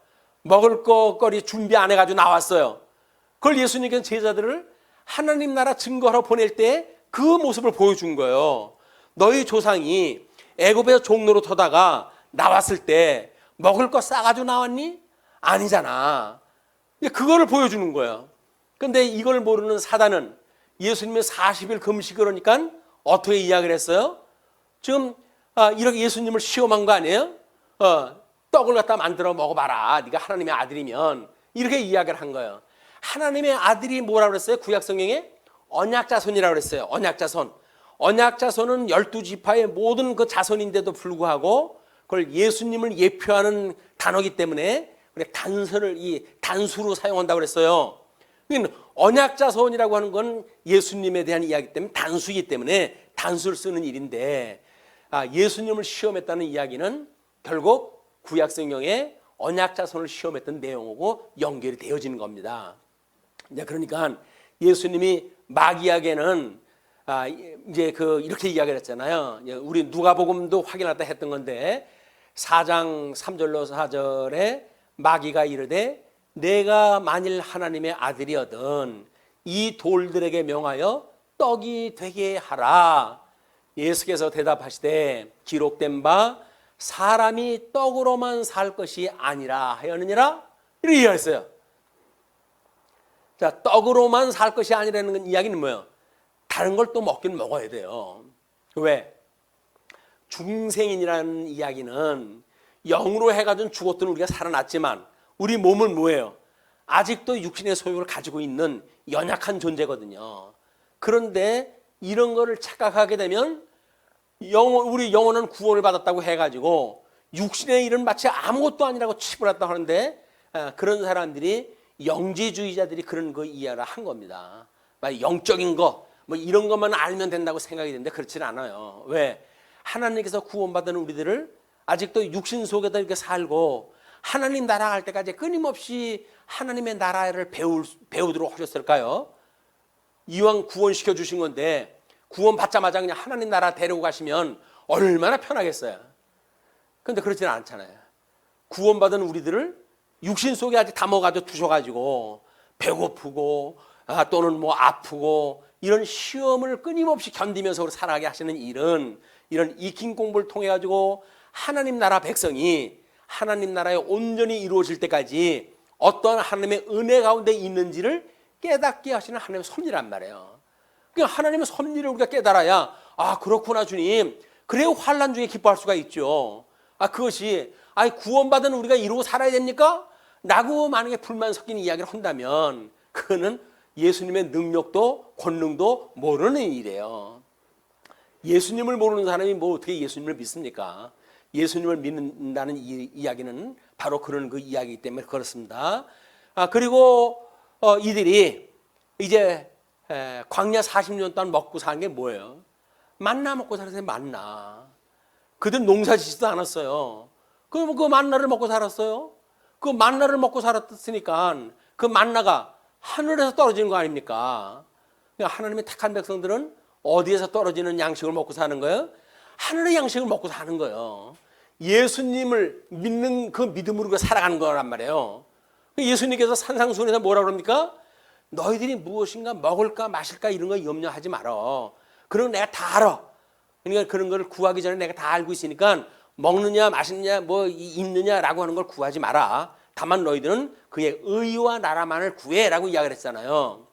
먹을 거리 준비 안 해가지고 나왔어요. 그걸 예수님께서 제자들을 하나님 나라 증거하러 보낼 때 그 모습을 보여준 거예요. 너희 조상이 애굽에서 종로로 터다가 나왔을 때 먹을 거 싸가지고 나왔니? 아니잖아. 그거를 보여주는 거예요. 그런데 이걸 모르는 사단은 예수님의 40일 금식을 하니까 어떻게 이야기를 했어요? 지금 이렇게 예수님을 시험한 거 아니에요? 떡을 갖다 만들어 먹어봐라. 네가 하나님의 아들이면. 이렇게 이야기를 한 거예요. 하나님의 아들이 뭐라고 그랬어요? 구약 성경에 언약자손이라고 그랬어요. 언약자손. 언약자손은 12지파의 모든 그 자손인데도 불구하고 그걸 예수님을 예표하는 단어이기 때문에 단수로 사용한다고 그랬어요. 언약자손이라고 하는 건 예수님에 대한 이야기 때문에 단수이기 때문에 단수를 쓰는 일인데, 예수님을 시험했다는 이야기는 결국 구약 성경에 언약자손을 시험했던 내용하고 연결이 되어지는 겁니다. 그러니까 예수님이 마귀에게는 이제 이렇게 이야기를 했잖아요. 우리 누가복음도 확인하다 했던 건데 4장 3절로 4절에 마귀가 이르되 내가 만일 하나님의 아들이거든 이 돌들에게 명하여 떡이 되게 하라. 예수께서 대답하시되 기록된 바 사람이 떡으로만 살 것이 아니라 하였느니라. 이렇게 이야기했어요. 자, 떡으로만 살 것이 아니라는 이야기는 뭐예요? 다른 걸 또 먹긴 먹어야 돼요. 왜? 중생인이라는 이야기는 영으로 해가지고 죽었던 우리가 살아났지만 우리 몸은 뭐예요? 아직도 육신의 소욕을 가지고 있는 연약한 존재거든요. 그런데 이런 거를 착각하게 되면 우리 영혼은 구원을 받았다고 해가지고 육신의 일은 마치 아무것도 아니라고 치부했다고 하는데, 그런 사람들이 영지주의자들이 그런 거 이해를 한 겁니다. 영적인 거 이런 것만 알면 된다고 생각이 되는데 그렇지는 않아요. 왜? 하나님께서 구원받은 우리들을 아직도 육신 속에서 이렇게 살고 하나님 나라 갈 때까지 끊임없이 하나님의 나라를 배우도록 하셨을까요? 이왕 구원시켜 주신 건데 구원 받자마자 그냥 하나님 나라 데리고 가시면 얼마나 편하겠어요. 그런데 그렇지는 않잖아요. 구원받은 우리들을 육신 속에 아직 담아가지고 두셔가지고 배고프고 또는 뭐 아프고 이런 시험을 끊임없이 견디면서 살아가게 하시는 일은 이런 익힌 공부를 통해 가지고 하나님 나라 백성이 하나님 나라에 온전히 이루어질 때까지 어떤 하나님의 은혜 가운데 있는지를 깨닫게 하시는 하나님의 섭리란 말이에요. 그러니까 하나님의 섭리를 우리가 깨달아야 그렇구나 주님. 그래야 환난 중에 기뻐할 수가 있죠. 그것이 구원받은 우리가 이러고 살아야 됩니까? 라고 만약에 불만 섞인 이야기를 한다면 그거는 예수님의 능력도 권능도 모르는 일이에요. 예수님을 모르는 사람이 뭐 어떻게 예수님을 믿습니까? 예수님을 믿는다는 이야기는 바로 그런 그 이야기이기 때문에 그렇습니다. 그리고 이들이 이제 광야 40년 동안 먹고 사는 게 뭐예요? 만나 먹고 살았어요. 만나. 그들 농사 짓지도 않았어요. 그럼 그 만나를 먹고 살았어요. 그 만나를 먹고 살았으니까 그 만나가 하늘에서 떨어지는 거 아닙니까? 그러니까 하나님의 택한 백성들은 어디에서 떨어지는 양식을 먹고 사는 거예요? 하늘의 양식을 먹고 사는 거예요. 예수님을 믿는 그 믿음으로 살아가는 거란 말이에요. 예수님께서 산상수훈에서 뭐라 그럽니까? 너희들이 무엇인가 먹을까 마실까 이런 거 염려하지 말어. 그런 거 내가 다 알아. 그러니까 그런 걸 구하기 전에 내가 다 알고 있으니까 먹느냐 마시느냐 뭐 입느냐라고 하는 걸 구하지 마라. 다만 너희들은 그의 의와 나라만을 구해라고 이야기를 했잖아요.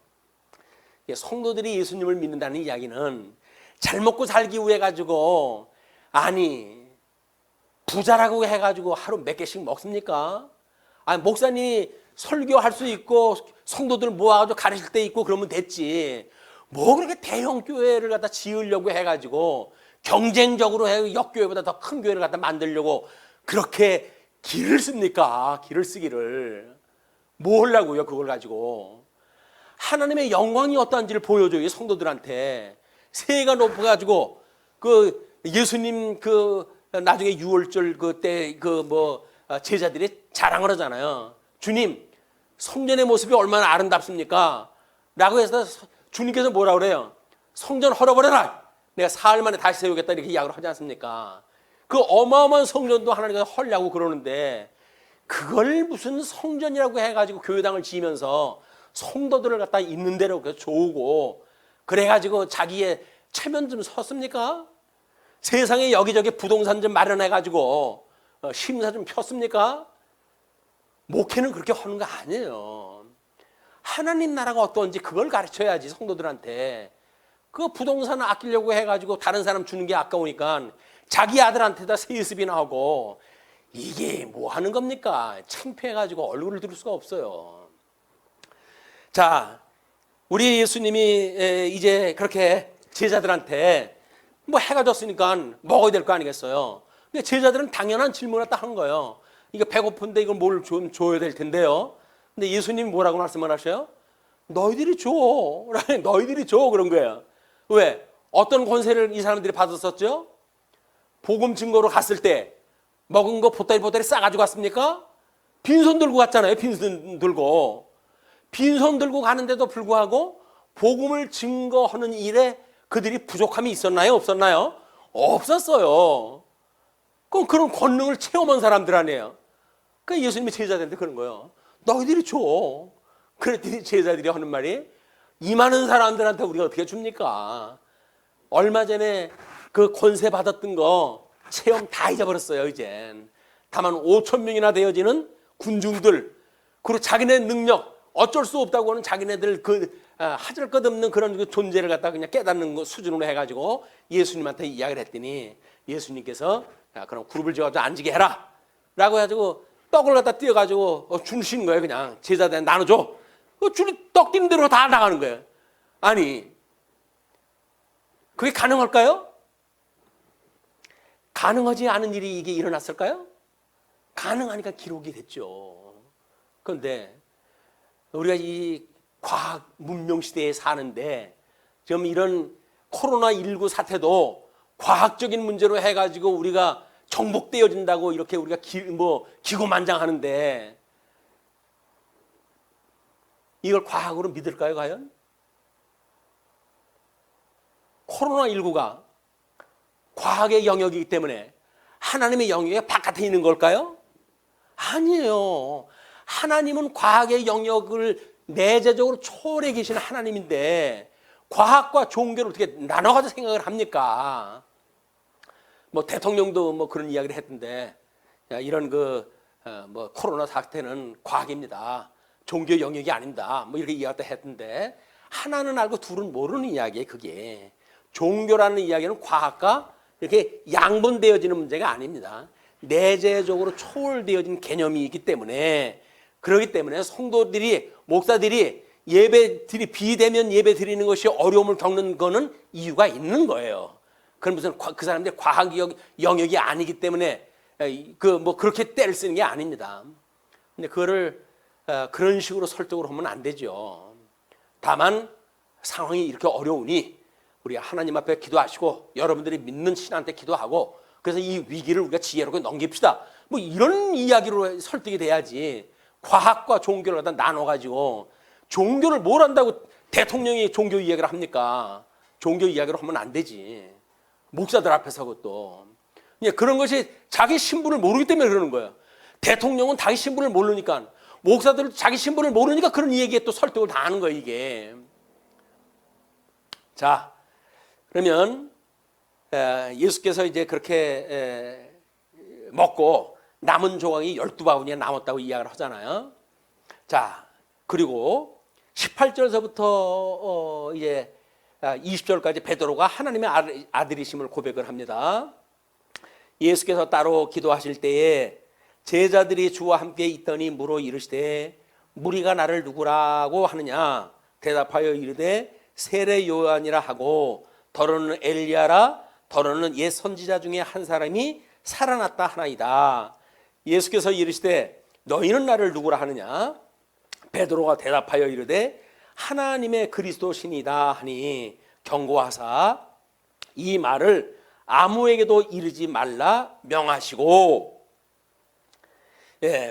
성도들이 예수님을 믿는다는 이야기는 잘 먹고 살기 위해 가지고 부자라고 해가지고 하루 몇 개씩 먹습니까? 목사님이 설교할 수 있고 성도들 모아가지고 가르칠 때 있고 그러면 됐지. 뭐 그렇게 대형 교회를 갖다 지으려고 해가지고 경쟁적으로 해 역교회보다 더 큰 교회를 갖다 만들려고 그렇게 기를 씁니까? 기를 쓰기를. 뭐 하려고요 그걸 가지고. 하나님의 영광이 어떠한지를 보여줘요 성도들한테. 새해가 높아가지고 그 예수님 그 나중에 유월절 그때 제자들이 자랑을 하잖아요. 주님 성전의 모습이 얼마나 아름답습니까? 라고 해서 주님께서 뭐라 그래요? 성전 헐어버려라. 내가 사흘 만에 다시 세우겠다 이렇게 이야기를 하지 않습니까? 그 어마어마한 성전도 하나님께서 헐려고 그러는데 그걸 무슨 성전이라고 해가지고 교회당을 지으면서 성도들을 갖다 있는 대로 조우고 그래가지고 자기의 체면 좀 섰습니까? 세상에 여기저기 부동산 좀 마련해가지고 심사 좀 폈습니까? 목회는 그렇게 하는 거 아니에요. 하나님 나라가 어떤지 그걸 가르쳐야지 성도들한테. 그 부동산을 아끼려고 해가지고 다른 사람 주는 게 아까우니까 자기 아들한테다 세습이나 하고 이게 뭐 하는 겁니까? 창피해가지고 얼굴을 들을 수가 없어요. 자, 우리 예수님이 이제 그렇게 제자들한테 뭐 해가 졌으니까 먹어야 될 거 아니겠어요? 근데 제자들은 당연한 질문을 딱 한 거예요. 이거 배고픈데 이걸 뭘 좀 줘야 될 텐데요. 근데 예수님이 뭐라고 말씀을 하셔요? 너희들이 줘. 너희들이 줘. 그런 거예요. 왜? 어떤 권세를 이 사람들이 받았었죠? 복음 증거로 갔을 때 먹은 거 보따리 싸가지고 갔습니까? 빈손 들고 갔잖아요. 빈손 들고. 빈손 들고 가는데도 불구하고 복음을 증거하는 일에 그들이 부족함이 있었나요? 없었나요? 없었어요. 그럼 그런 권능을 체험한 사람들 아니에요. 그러니까 예수님이 제자들한테 그런 거예요. 너희들이 줘. 그랬더니 제자들이 하는 말이 이 많은 사람들한테 우리가 어떻게 줍니까? 얼마 전에 그 권세 받았던 거 체험 다 잊어버렸어요. 이젠. 다만 5천 명이나 되어지는 군중들 그리고 자기네 능력 어쩔 수 없다고 하는 자기네들 하질 것 없는 그런 그 존재를 갖다 그냥 깨닫는 거 수준으로 해가지고 예수님한테 이야기를 했더니 예수님께서 그럼 그룹을 지어가지고 앉게 해라 라고 해가지고 떡을 갖다 띄어가지고 주시는 거예요. 그냥 제자들한테 나눠줘. 줄이 떡 띄는 대로 다 나가는 거예요. 아니 그게 가능할까요? 가능하지 않은 일이 이게 일어났을까요? 가능하니까 기록이 됐죠. 그런데 우리가 이 과학 문명 시대에 사는데 지금 이런 코로나19 사태도 과학적인 문제로 해가지고 우리가 정복되어진다고 이렇게 우리가 기고만장하는데 이걸 과학으로 믿을까요, 과연? 코로나19가 과학의 영역이기 때문에 하나님의 영역의 바깥에 있는 걸까요? 아니에요. 하나님은 과학의 영역을 내재적으로 초월해 계시는 하나님인데 과학과 종교를 어떻게 나눠가지고 생각을 합니까? 뭐 대통령도 뭐 그런 이야기를 했던데, 야, 이런 뭐 코로나 사태는 과학입니다. 종교 영역이 아닙니다. 뭐 이렇게 이야기를 했던데, 하나는 알고 둘은 모르는 이야기예요. 그게 종교라는 이야기는 과학과 이렇게 양분되어지는 문제가 아닙니다. 내재적으로 초월되어진 개념이기 때문에, 그렇기 때문에 성도들이, 목사들이 비대면 예배 드리는 것이 어려움을 겪는 거는 이유가 있는 거예요. 그건 무슨 그 사람들의 과학 영역이 아니기 때문에 뭐 그렇게 때를 쓰는 게 아닙니다. 근데 그거를 그런 식으로 설득을 하면 안 되죠. 다만 상황이 이렇게 어려우니 우리 하나님 앞에 기도하시고 여러분들이 믿는 신한테 기도하고, 그래서 이 위기를 우리가 지혜롭게 넘깁시다. 뭐 이런 이야기로 설득이 돼야지, 과학과 종교를 갖다 나눠가지고 종교를 뭘 한다고 대통령이 종교 이야기를 합니까? 종교 이야기를 하면 안 되지. 목사들 앞에서 그것도. 그런 것이 자기 신분을 모르기 때문에 그러는 거예요. 대통령은 자기 신분을 모르니까, 목사들은 자기 신분을 모르니까 그런 얘기에 또 설득을 다 하는 거예요, 이게. 자, 그러면 예수께서 이제 그렇게 먹고 남은 조각이 12바구니가 남았다고 이야기를 하잖아요. 자, 그리고 18절서부터 이제 20절까지 베드로가 하나님의 아들이심을 고백을 합니다. 예수께서 따로 기도하실 때에 제자들이 주와 함께 있더니 물어 이르시되 무리가 나를 누구라고 하느냐? 대답하여 이르되 세례 요한이라 하고 더러는 엘리야라, 더러는 옛 선지자 중에 한 사람이 살아났다 하나이다. 예수께서 이르시되 너희는 나를 누구라 하느냐? 베드로가 대답하여 이르되 하나님의 그리스도시니이다 하니 경고하사 이 말을 아무에게도 이르지 말라 명하시고,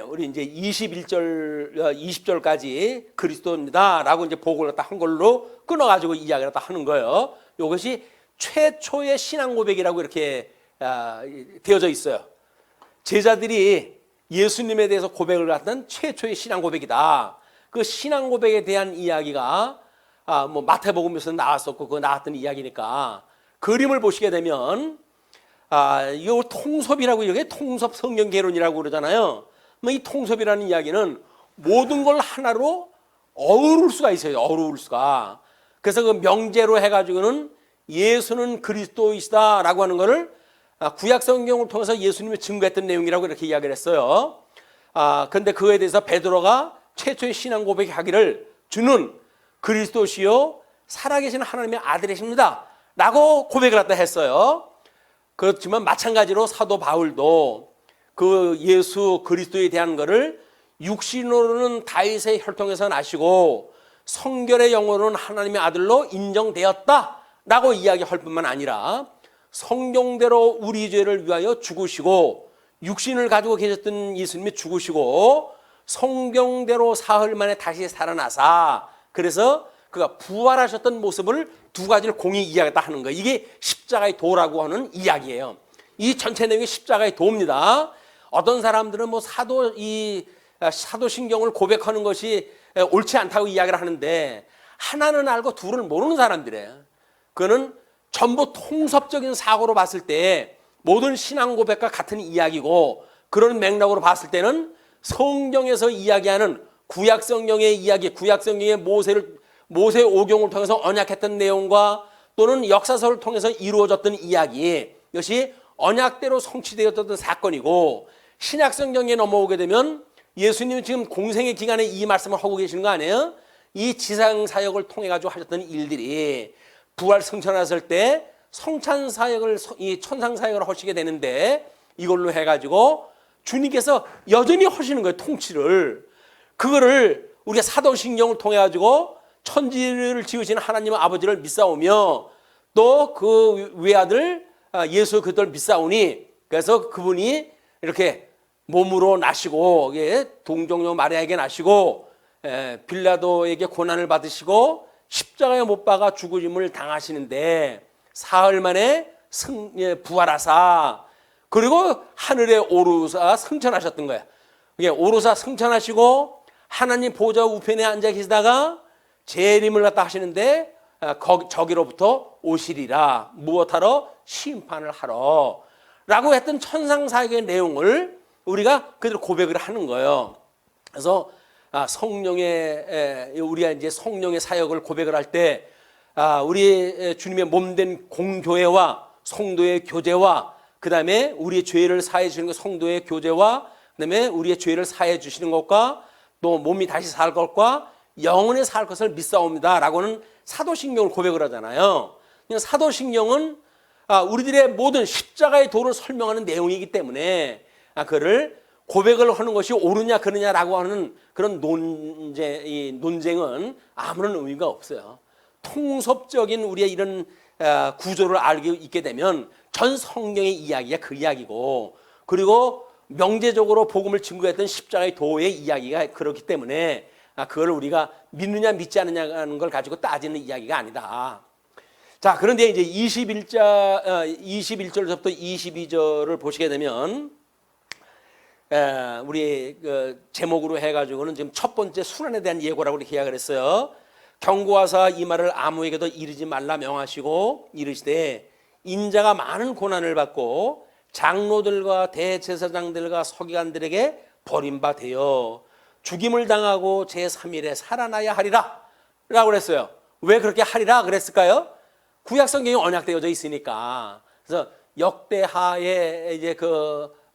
우리 이제 20절까지 그리스도입니다라고 이제 보고를 딱 한 걸로 끊어가지고 이야기를 딱 하는 거예요. 이것이 최초의 신앙 고백이라고 이렇게 되어져 있어요. 제자들이 예수님에 대해서 고백을 했던 최초의 신앙 고백이다. 그 신앙 고백에 대한 이야기가 뭐 마태복음에서 나왔었고 그 나왔던 이야기니까, 그림을 보시게 되면 이 통섭이라고, 이렇게 통섭 성경 개론이라고 그러잖아요. 뭐 이 통섭이라는 이야기는 모든 걸 하나로 어우를 수가 있어요. 어우를 수가. 그래서 그 명제로 해가지고는 예수는 그리스도이시다라고 하는 것을 구약 성경을 통해서 예수님이 증거했던 내용이라고 이렇게 이야기를 했어요. 그런데 그거에 대해서 베드로가 최초의 신앙 고백하기를 주는 그리스도시요 살아계신 하나님의 아들이십니다 라고 고백을 갖다 했어요. 그렇지만 마찬가지로 사도 바울도 그 예수 그리스도에 대한 것을 육신으로는 다윗의 혈통에서 나시고 성결의 영으로는 하나님의 아들로 인정되었다라고 이야기할 뿐만 아니라 성경대로 우리 죄를 위하여 죽으시고, 육신을 가지고 계셨던 예수님이 죽으시고 성경대로 사흘 만에 다시 살아나사, 그래서 그가 부활하셨던 모습을 두 가지를 공히 이야기했다 하는 거예요. 이게 십자가의 도라고 하는 이야기예요. 이 전체 내용이 십자가의 도입니다. 어떤 사람들은 뭐 사도신경을 고백하는 것이 옳지 않다고 이야기를 하는데, 하나는 알고 둘을 모르는 사람들이에요. 그거는 전부 통섭적인 사고로 봤을 때 모든 신앙 고백과 같은 이야기고, 그런 맥락으로 봤을 때는 성경에서 이야기하는 구약 성경의 이야기, 구약 성경의 모세 오경을 통해서 언약했던 내용과 또는 역사서를 통해서 이루어졌던 이야기, 이것이 언약대로 성취되었던 사건이고, 신약 성경에 넘어오게 되면 예수님이 지금 공생의 기간에 이 말씀을 하고 계시는 거 아니에요? 이 지상 사역을 통해 가지고 하셨던 일들이 부활 승천하셨을 때 성찬 사역을, 이 천상 사역을 하시게 되는데, 이걸로 해가지고 주님께서 여전히 하시는 거예요. 통치를. 그거를 우리가 사도신경을 통해 가지고 천지를 지으신 하나님 아버지를 믿사오며 또 그 외아들 예수 그리스도를 믿사오니, 그래서 그분이 이렇게 몸으로 나시고 동정녀 마리아에게 나시고 빌라도에게 고난을 받으시고 십자가에 못 박아 죽으심을 당하시는데 사흘 만에 부활하사 그리고 하늘에 오르사 승천하셨던 거예요. 이게 오르사 승천하시고 하나님 보좌 우편에 앉아 계시다가 재림을 갖다 하시는데 저기로부터 오시리라. 무엇하러? 심판을 하러 라고 했던 천상사역의 내용을 우리가 그대로 고백을 하는 거예요. 그래서 우리가 이제 성령의 사역을 고백을 할 때 우리 주님의 몸된 공교회와 성도의 교제와 그 다음에 우리의 죄를 사해 주시는 것, 성도의 교제와 그 다음에 우리의 죄를 사해 주시는 것과 또 몸이 다시 살 것과 영원히 살 것을 믿사옵니다 라고는 사도신경을 고백을 하잖아요. 사도신경은 우리들의 모든 십자가의 도를 설명하는 내용이기 때문에 그를 고백을 하는 것이 옳으냐 그르냐라고 하는 그런 논쟁은 아무런 의미가 없어요. 통섭적인 우리의 이런 구조를 알고 있게 되면 전 성경의 이야기가 그 이야기고, 그리고 명제적으로 복음을 증거했던 십자가의 도의 이야기가 그렇기 때문에 그걸 우리가 믿느냐 믿지 않느냐는 걸 가지고 따지는 이야기가 아니다. 자, 그런데 이제 21절부터 22절을 보시게 되면 우리 제목으로 해가지고는 지금 첫 번째 순환에 대한 예고라고 이렇게 이야기를 했어요. 경고하사 이 말을 아무에게도 이르지 말라 명하시고 이르시되 인자가 많은 고난을 받고 장로들과 대제사장들과 서기관들에게 버림받아 죽임을 당하고 제3일에 살아나야 하리라 라고 그랬어요. 왜 그렇게 하리라 그랬을까요? 구약 성경이 언약되어져 있으니까. 그래서 역대하의 이제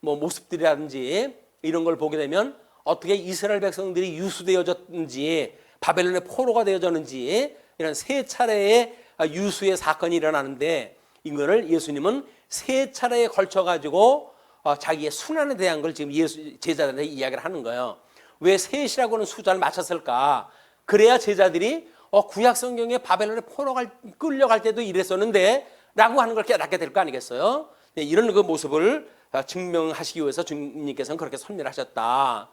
모습들이라든지 이런 걸 보게 되면 어떻게 이스라엘 백성들이 유수되어졌는지, 바벨론의 포로가 되어졌는지, 이런 세 차례의 유수의 사건이 일어나는데 이거를 예수님은 세 차례에 걸쳐 가지고 자기의 순환에 대한 걸 지금 제자들에게 이야기를 하는 거예요. 왜 셋이라고는 숫자를 맞췄을까? 그래야 제자들이 구약 성경에 바벨론의 포로가 끌려갈 때도 이랬었는데 라고 하는 걸 깨닫게 될 거 아니겠어요? 네, 이런 그 모습을 증명하시기 위해서 주님께서는 그렇게 설명하셨다.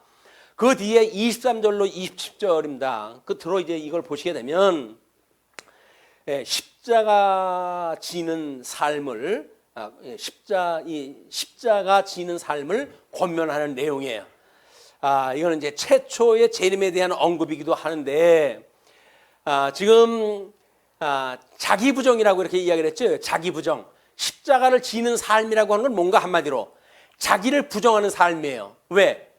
그 뒤에 23절로 27절입니다. 끝으로 이제 이걸 보시게 되면 십자가 지는 삶을 십자가 지는 삶을 권면하는 내용이에요. 이거는 이제 최초의 재림에 대한 언급이기도 하는데 지금 자기 부정이라고 이렇게 이야기를 했죠. 자기 부정. 십자가를 지는 삶이라고 하는 건 뭔가 한마디로 자기를 부정하는 삶이에요. 왜?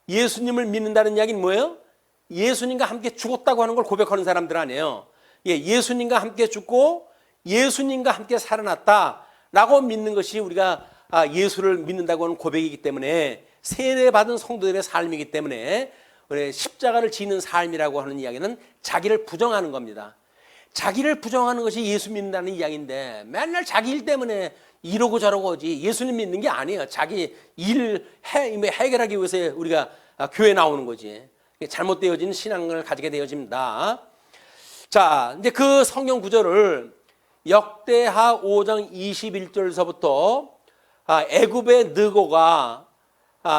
예수님을 믿는다는 이야기는 뭐예요? 예수님과 함께 죽었다고 하는 걸 고백하는 사람들 아니에요. 예수님과 함께 죽고 예수님과 함께 살아났다라고 믿는 것이 우리가 예수를 믿는다고 하는 고백이기 때문에, 세례받은 성도들의 삶이기 때문에 십자가를 지는 삶이라고 하는 이야기는 자기를 부정하는 겁니다. 자기를 부정하는 것이 예수 믿는다는 이야기인데 맨날 자기 일 때문에 이러고 저러고 하지 예수님 믿는 게 아니에요. 자기 일 해결하기 위해서 우리가 교회 나오는 거지. 잘못되어진 신앙을 가지게 되어집니다. 자, 이제 그 성경 구절을 역대하 5장 21절서부터 애굽의 느고가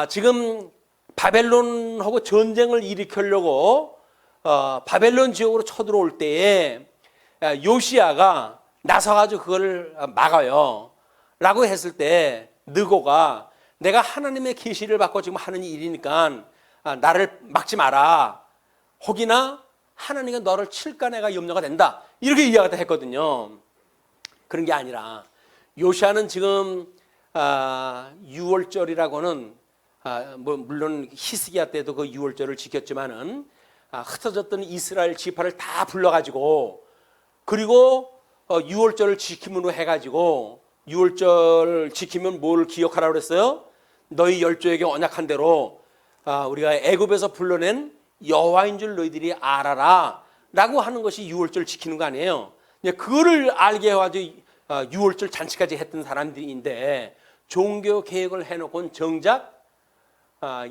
지금 바벨론하고 전쟁을 일으키려고 바벨론 지역으로 쳐들어올 때에 요시야가 나서가지고 그걸 막아요 라고 했을 때 느고가 내가 하나님의 계시를 받고 지금 하는 일이니까 나를 막지 마라. 혹이나 하나님이 너를 칠까 내가 염려가 된다. 이렇게 이야기를 했거든요. 그런 게 아니라 요시야는 지금 6월절이라고는 물론 히스기야 때도 그 6월절을 지켰지만은 흩어졌던 이스라엘 지파를 다 불러가지고 그리고 6월절을 지킴으로 해가지고 6월절 지키면 뭘 기억하라고 그랬어요? 너희 열조에게 언약한 대로 우리가 애굽에서 불러낸 여호와인 줄 너희들이 알아라 라고 하는 것이 6월절 지키는 거 아니에요. 그거를 알게 해가지고 6월절 잔치까지 했던 사람들인데 종교 계획을 해놓고는 정작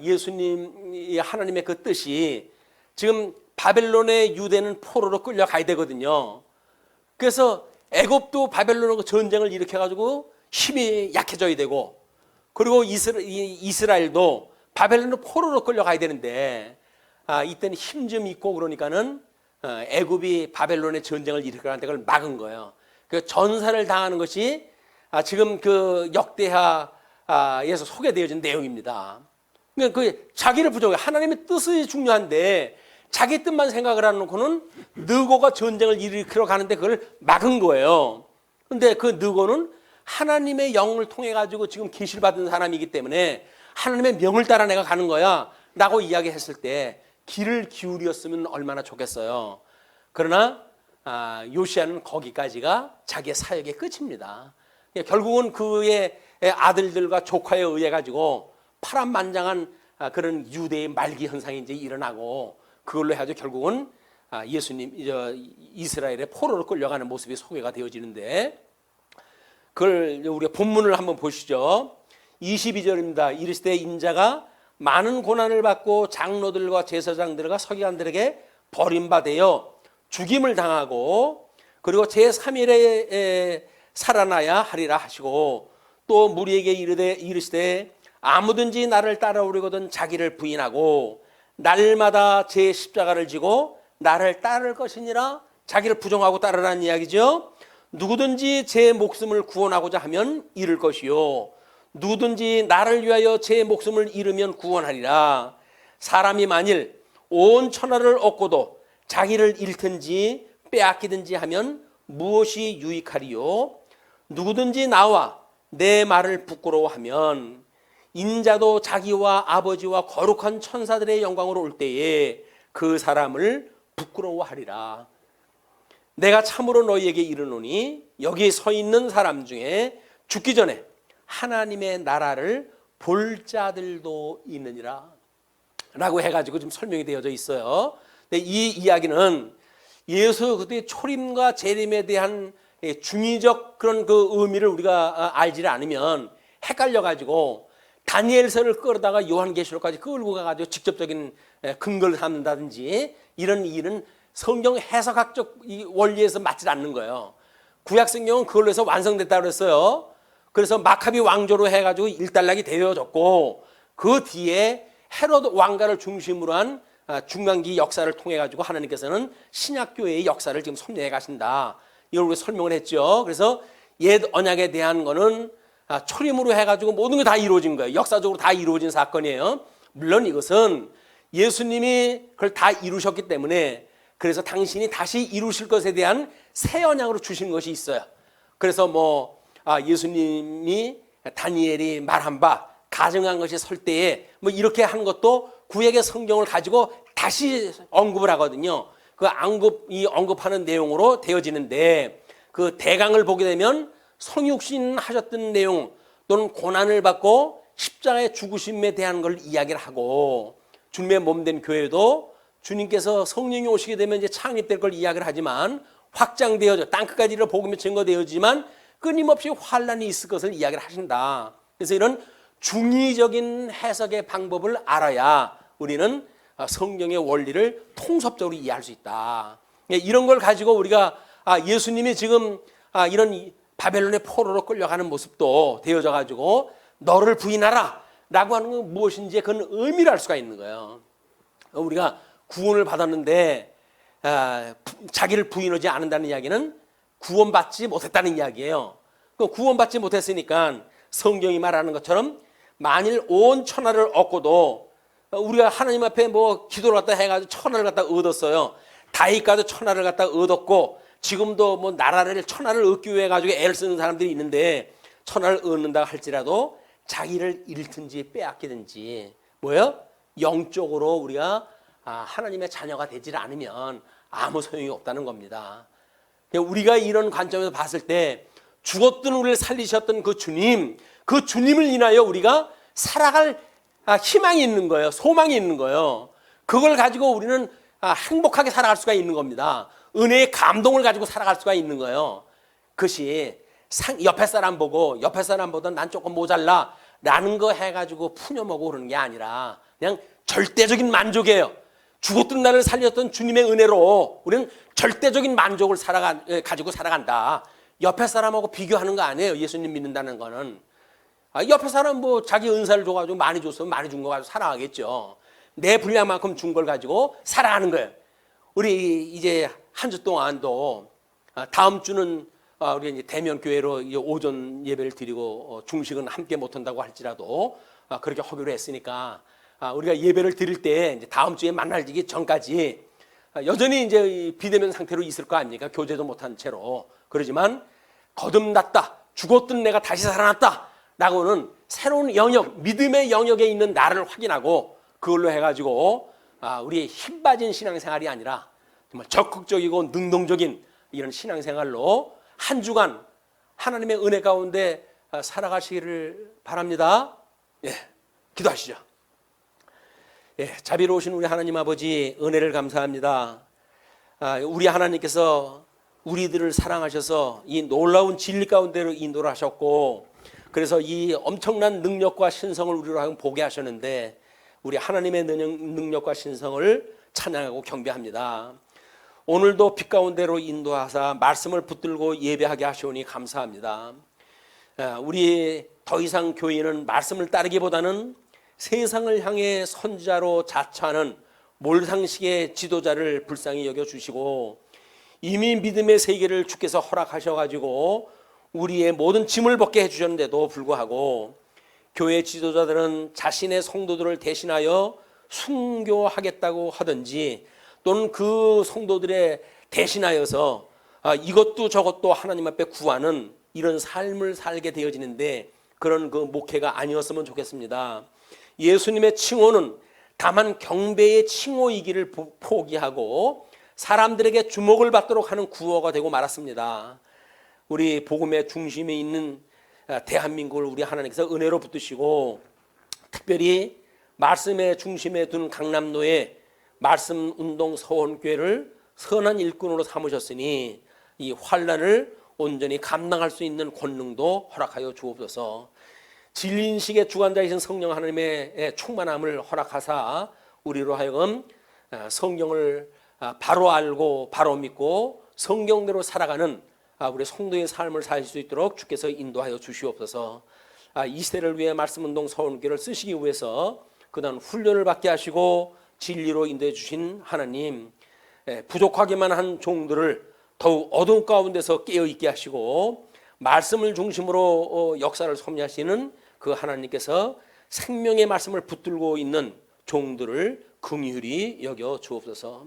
예수님 하나님의 그 뜻이 지금 바벨론의 유대는 포로로 끌려가야 되거든요. 그래서 애굽도 바벨론하고 전쟁을 일으켜가지고 힘이 약해져야 되고, 그리고 이스라엘도 바벨론으로 포로로 끌려가야 되는데 이때는 힘 좀 있고 그러니까는 애굽이 바벨론의 전쟁을 일으켜가는 걸 막은 거예요. 그 전사를 당하는 것이 지금 그 역대하에서 소개되어진 내용입니다. 그러니까 그 자기를 부정해. 하나님의 뜻이 중요한데 자기 뜻만 생각을 해놓고는 느고가 전쟁을 일으키러 가는데 그걸 막은 거예요. 그런데 그 느고는 하나님의 영을 통해 가지고 지금 계시를 받은 사람이기 때문에 하나님의 명을 따라 내가 가는 거야 라고 이야기했을 때 귀를 기울였으면 얼마나 좋겠어요. 그러나 요시야는 거기까지가 자기의 사역의 끝입니다. 결국은 그의 아들들과 조카에 의해 가지고 파란만장한 그런 유대의 말기 현상이 이제 일어나고 그걸로 해가지고 결국은 예수님 이스라엘의 포로로 끌려가는 모습이 소개가 되어지는데 그걸 우리가 본문을 한번 보시죠. 22절입니다. 이르시되 인자가 많은 고난을 받고 장로들과 제사장들과 서기관들에게 버림받아 죽임을 당하고 그리고 제3일에 살아나야 하리라 하시고 또 무리에게 이르시되 아무든지 나를 따라오려거든 자기를 부인하고 날마다 제 십자가를 지고 나를 따를 것이니라. 자기를 부정하고 따르라는 이야기죠. 누구든지 제 목숨을 구원하고자 하면 잃을 것이요 누구든지 나를 위하여 제 목숨을 잃으면 구원하리라. 사람이 만일 온 천하를 얻고도 자기를 잃든지 빼앗기든지 하면 무엇이 유익하리요? 누구든지 나와 내 말을 부끄러워하면 인자도 자기와 아버지와 거룩한 천사들의 영광으로 올 때에 그 사람을 부끄러워하리라. 내가 참으로 너희에게 이르노니 여기 서 있는 사람 중에 죽기 전에 하나님의 나라를 볼 자들도 있느니라 라고 해가지고 지금 설명이 되어져 있어요. 근데 이 이야기는 예수 그때 초림과 재림에 대한 중의적 그런 그 의미를 우리가 알지 않으면 헷갈려가지고 다니엘서를 끌어다가 요한계시록까지 끌고 가가지고 직접적인 근거를 삼는다든지 이런 일은 성경 해석학적 원리에서 맞지 않는 거예요. 구약성경은 그걸로 해서 완성됐다고 그랬어요. 그래서 마카비 왕조로 해가지고 일단락이 되어졌고 그 뒤에 헤롯 왕가를 중심으로 한 중간기 역사를 통해 가지고 하나님께서는 신약교회의 역사를 지금 섭리해 가신다. 이걸 우리가 설명을 했죠. 그래서 옛 언약에 대한 거는 초림으로 해가지고 모든 게 다 이루어진 거예요. 역사적으로 다 이루어진 사건이에요. 물론 이것은 예수님이 그걸 다 이루셨기 때문에 그래서 당신이 다시 이루실 것에 대한 새 언약으로 주신 것이 있어요. 그래서 예수님이 다니엘이 말한 바 가정한 것이 설 때에 이렇게 하는 것도 구약의 성경을 가지고 다시 언급을 하거든요. 그 언급하는 내용으로 되어지는데 그 대강을 보게 되면 성육신 하셨던 내용 또는 고난을 받고 십자가의 죽으심에 대한 걸 이야기를 하고 주님의 몸된 교회도 주님께서 성령이 오시게 되면 이제 창립될 걸 이야기를 하지만 확장되어져 땅끝까지 이르러 복음이 증거되어지만 끊임없이 환란이 있을 것을 이야기를 하신다. 그래서 이런 중의적인 해석의 방법을 알아야 우리는 성경의 원리를 통섭적으로 이해할 수 있다. 이런 걸 가지고 우리가 예수님이 지금 이런 바벨론의 포로로 끌려가는 모습도 되어져 가지고 너를 부인하라 라고 하는 건 무엇인지 그건 의미를 알 수가 있는 거예요. 우리가 구원을 받았는데 자기를 부인하지 않는다는 이야기는 구원받지 못했다는 이야기예요. 구원받지 못했으니까 성경이 말하는 것처럼 만일 온 천하를 얻고도 우리가 하나님 앞에 기도를 갖다 해가지고 천하를 갖다 얻었어요. 다윗가도 천하를 갖다 얻었고 지금도 나라를 천하를 얻기 위해 가지고 애를 쓰는 사람들이 있는데 천하를 얻는다 할지라도 자기를 잃든지 빼앗기든지 영적으로 우리가 하나님의 자녀가 되질 않으면 아무 소용이 없다는 겁니다. 우리가 이런 관점에서 봤을 때 죽었던 우리를 살리셨던 그 주님을 인하여 우리가 살아갈 희망이 있는 거예요. 소망이 있는 거예요. 그걸 가지고 우리는 행복하게 살아갈 수가 있는 겁니다. 은혜의 감동을 가지고 살아갈 수가 있는 거예요. 그것이 옆에 사람 보고 옆에 사람보다 난 조금 모자라 라는 거 해가지고 푸념하고 그러는 게 아니라 그냥 절대적인 만족이에요. 죽었던 나를 살렸던 주님의 은혜로 우리는 절대적인 만족을 가지고 살아간다. 옆에 사람하고 비교하는 거 아니에요. 예수님 믿는다는 거는. 옆에 사람 자기 은사를 줘가지고 많이 줬으면 많이 준 거 가지고 살아가겠죠. 내 분량만큼 준 걸 가지고 살아가는 거예요. 우리 이제 한 주 동안도 다음 주는 우리 이제 대면 교회로 이제 오전 예배를 드리고 중식은 함께 못 한다고 할지라도 그렇게 하기로 했으니까 우리가 예배를 드릴 때 이제 다음 주에 만나기 전까지 여전히 이제 비대면 상태로 있을 거 아닙니까? 교제도 못한 채로. 그러지만 거듭났다, 죽었던 내가 다시 살아났다 라고는 새로운 영역, 믿음의 영역에 있는 나를 확인하고 그걸로 해가지고 우리의 힘 빠진 신앙생활이 아니라 정말 적극적이고 능동적인 이런 신앙생활로 한 주간 하나님의 은혜 가운데 살아가시기를 바랍니다. 예, 기도하시죠. 예, 자비로우신 우리 하나님 아버지, 은혜를 감사합니다. 우리 하나님께서 우리들을 사랑하셔서 이 놀라운 진리 가운데로 인도를 하셨고, 그래서 이 엄청난 능력과 신성을 우리로 하여금 보게 하셨는데, 우리 하나님의 능력과 신성을 찬양하고 경배합니다. 오늘도 빛 가운데로 인도하사 말씀을 붙들고 예배하게 하시오니 감사합니다. 우리 더 이상 교회는 말씀을 따르기보다는 세상을 향해 선지자로 자처하는 몰상식의 지도자를 불쌍히 여겨주시고, 이미 믿음의 세계를 주께서 허락하셔가지고 우리의 모든 짐을 벗게 해주셨는데도 불구하고 교회 지도자들은 자신의 성도들을 대신하여 순교하겠다고 하든지, 또는 그 성도들의 대신하여서 이것도 저것도 하나님 앞에 구하는 이런 삶을 살게 되어지는데, 그런 그 목회가 아니었으면 좋겠습니다. 예수님의 칭호는 다만 경배의 칭호이기를 포기하고 사람들에게 주목을 받도록 하는 구호가 되고 말았습니다. 우리 복음의 중심에 있는 대한민국을 우리 하나님께서 은혜로 붙드시고, 특별히 말씀의 중심에 둔 강남로에 말씀운동 서원교회를 선한 일꾼으로 삼으셨으니 이 환난을 온전히 감당할 수 있는 권능도 허락하여 주옵소서. 진리인식의 주관자이신 성령 하나님의 충만함을 허락하사 우리로 하여금 성경을 바로 알고 바로 믿고 성경대로 살아가는 우리 성도의 삶을 살 수 있도록 주께서 인도하여 주시옵소서. 이 시대를 위해 말씀운동 서원교회를 쓰시기 위해서 그다음 훈련을 받게 하시고 진리로 인도해 주신 하나님, 부족하기만 한 종들을 더욱 어두운 가운데서 깨어있게 하시고 말씀을 중심으로 역사를 섭리하시는 그 하나님께서 생명의 말씀을 붙들고 있는 종들을 긍휼히 여겨 주옵소서.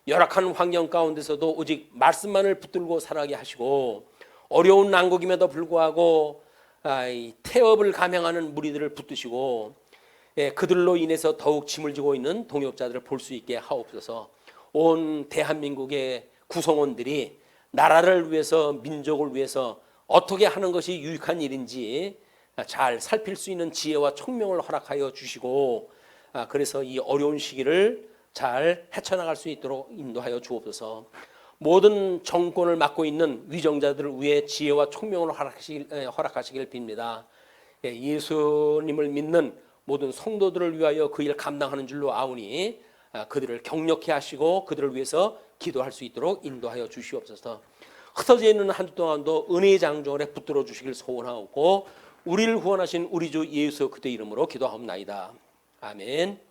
열악한 환경 가운데서도 오직 말씀만을 붙들고 살아가게 하시고, 어려운 난국임에도 불구하고 태업을 감행하는 무리들을 붙드시고 그들로 인해서 더욱 짐을 지고 있는 동역자들을 볼 수 있게 하옵소서. 온 대한민국의 구성원들이 나라를 위해서, 민족을 위해서 어떻게 하는 것이 유익한 일인지 잘 살필 수 있는 지혜와 총명을 허락하여 주시고, 그래서 이 어려운 시기를 잘 헤쳐나갈 수 있도록 인도하여 주옵소서. 모든 정권을 맡고 있는 위정자들을 위해 지혜와 총명을 허락하시길 빕니다. 예수님을 믿는 모든 성도들을 위하여 그 일 감당하는 줄로 아오니 그들을 격려케 하시고 그들을 위해서 기도할 수 있도록 인도하여 주시옵소서. 흩어져 있는 한 주 동안도 은혜의 장정을에 붙들어 주시길 소원하고, 우리를 구원하신 우리 주 예수 그리스도 이름으로 기도하옵나이다. 아멘.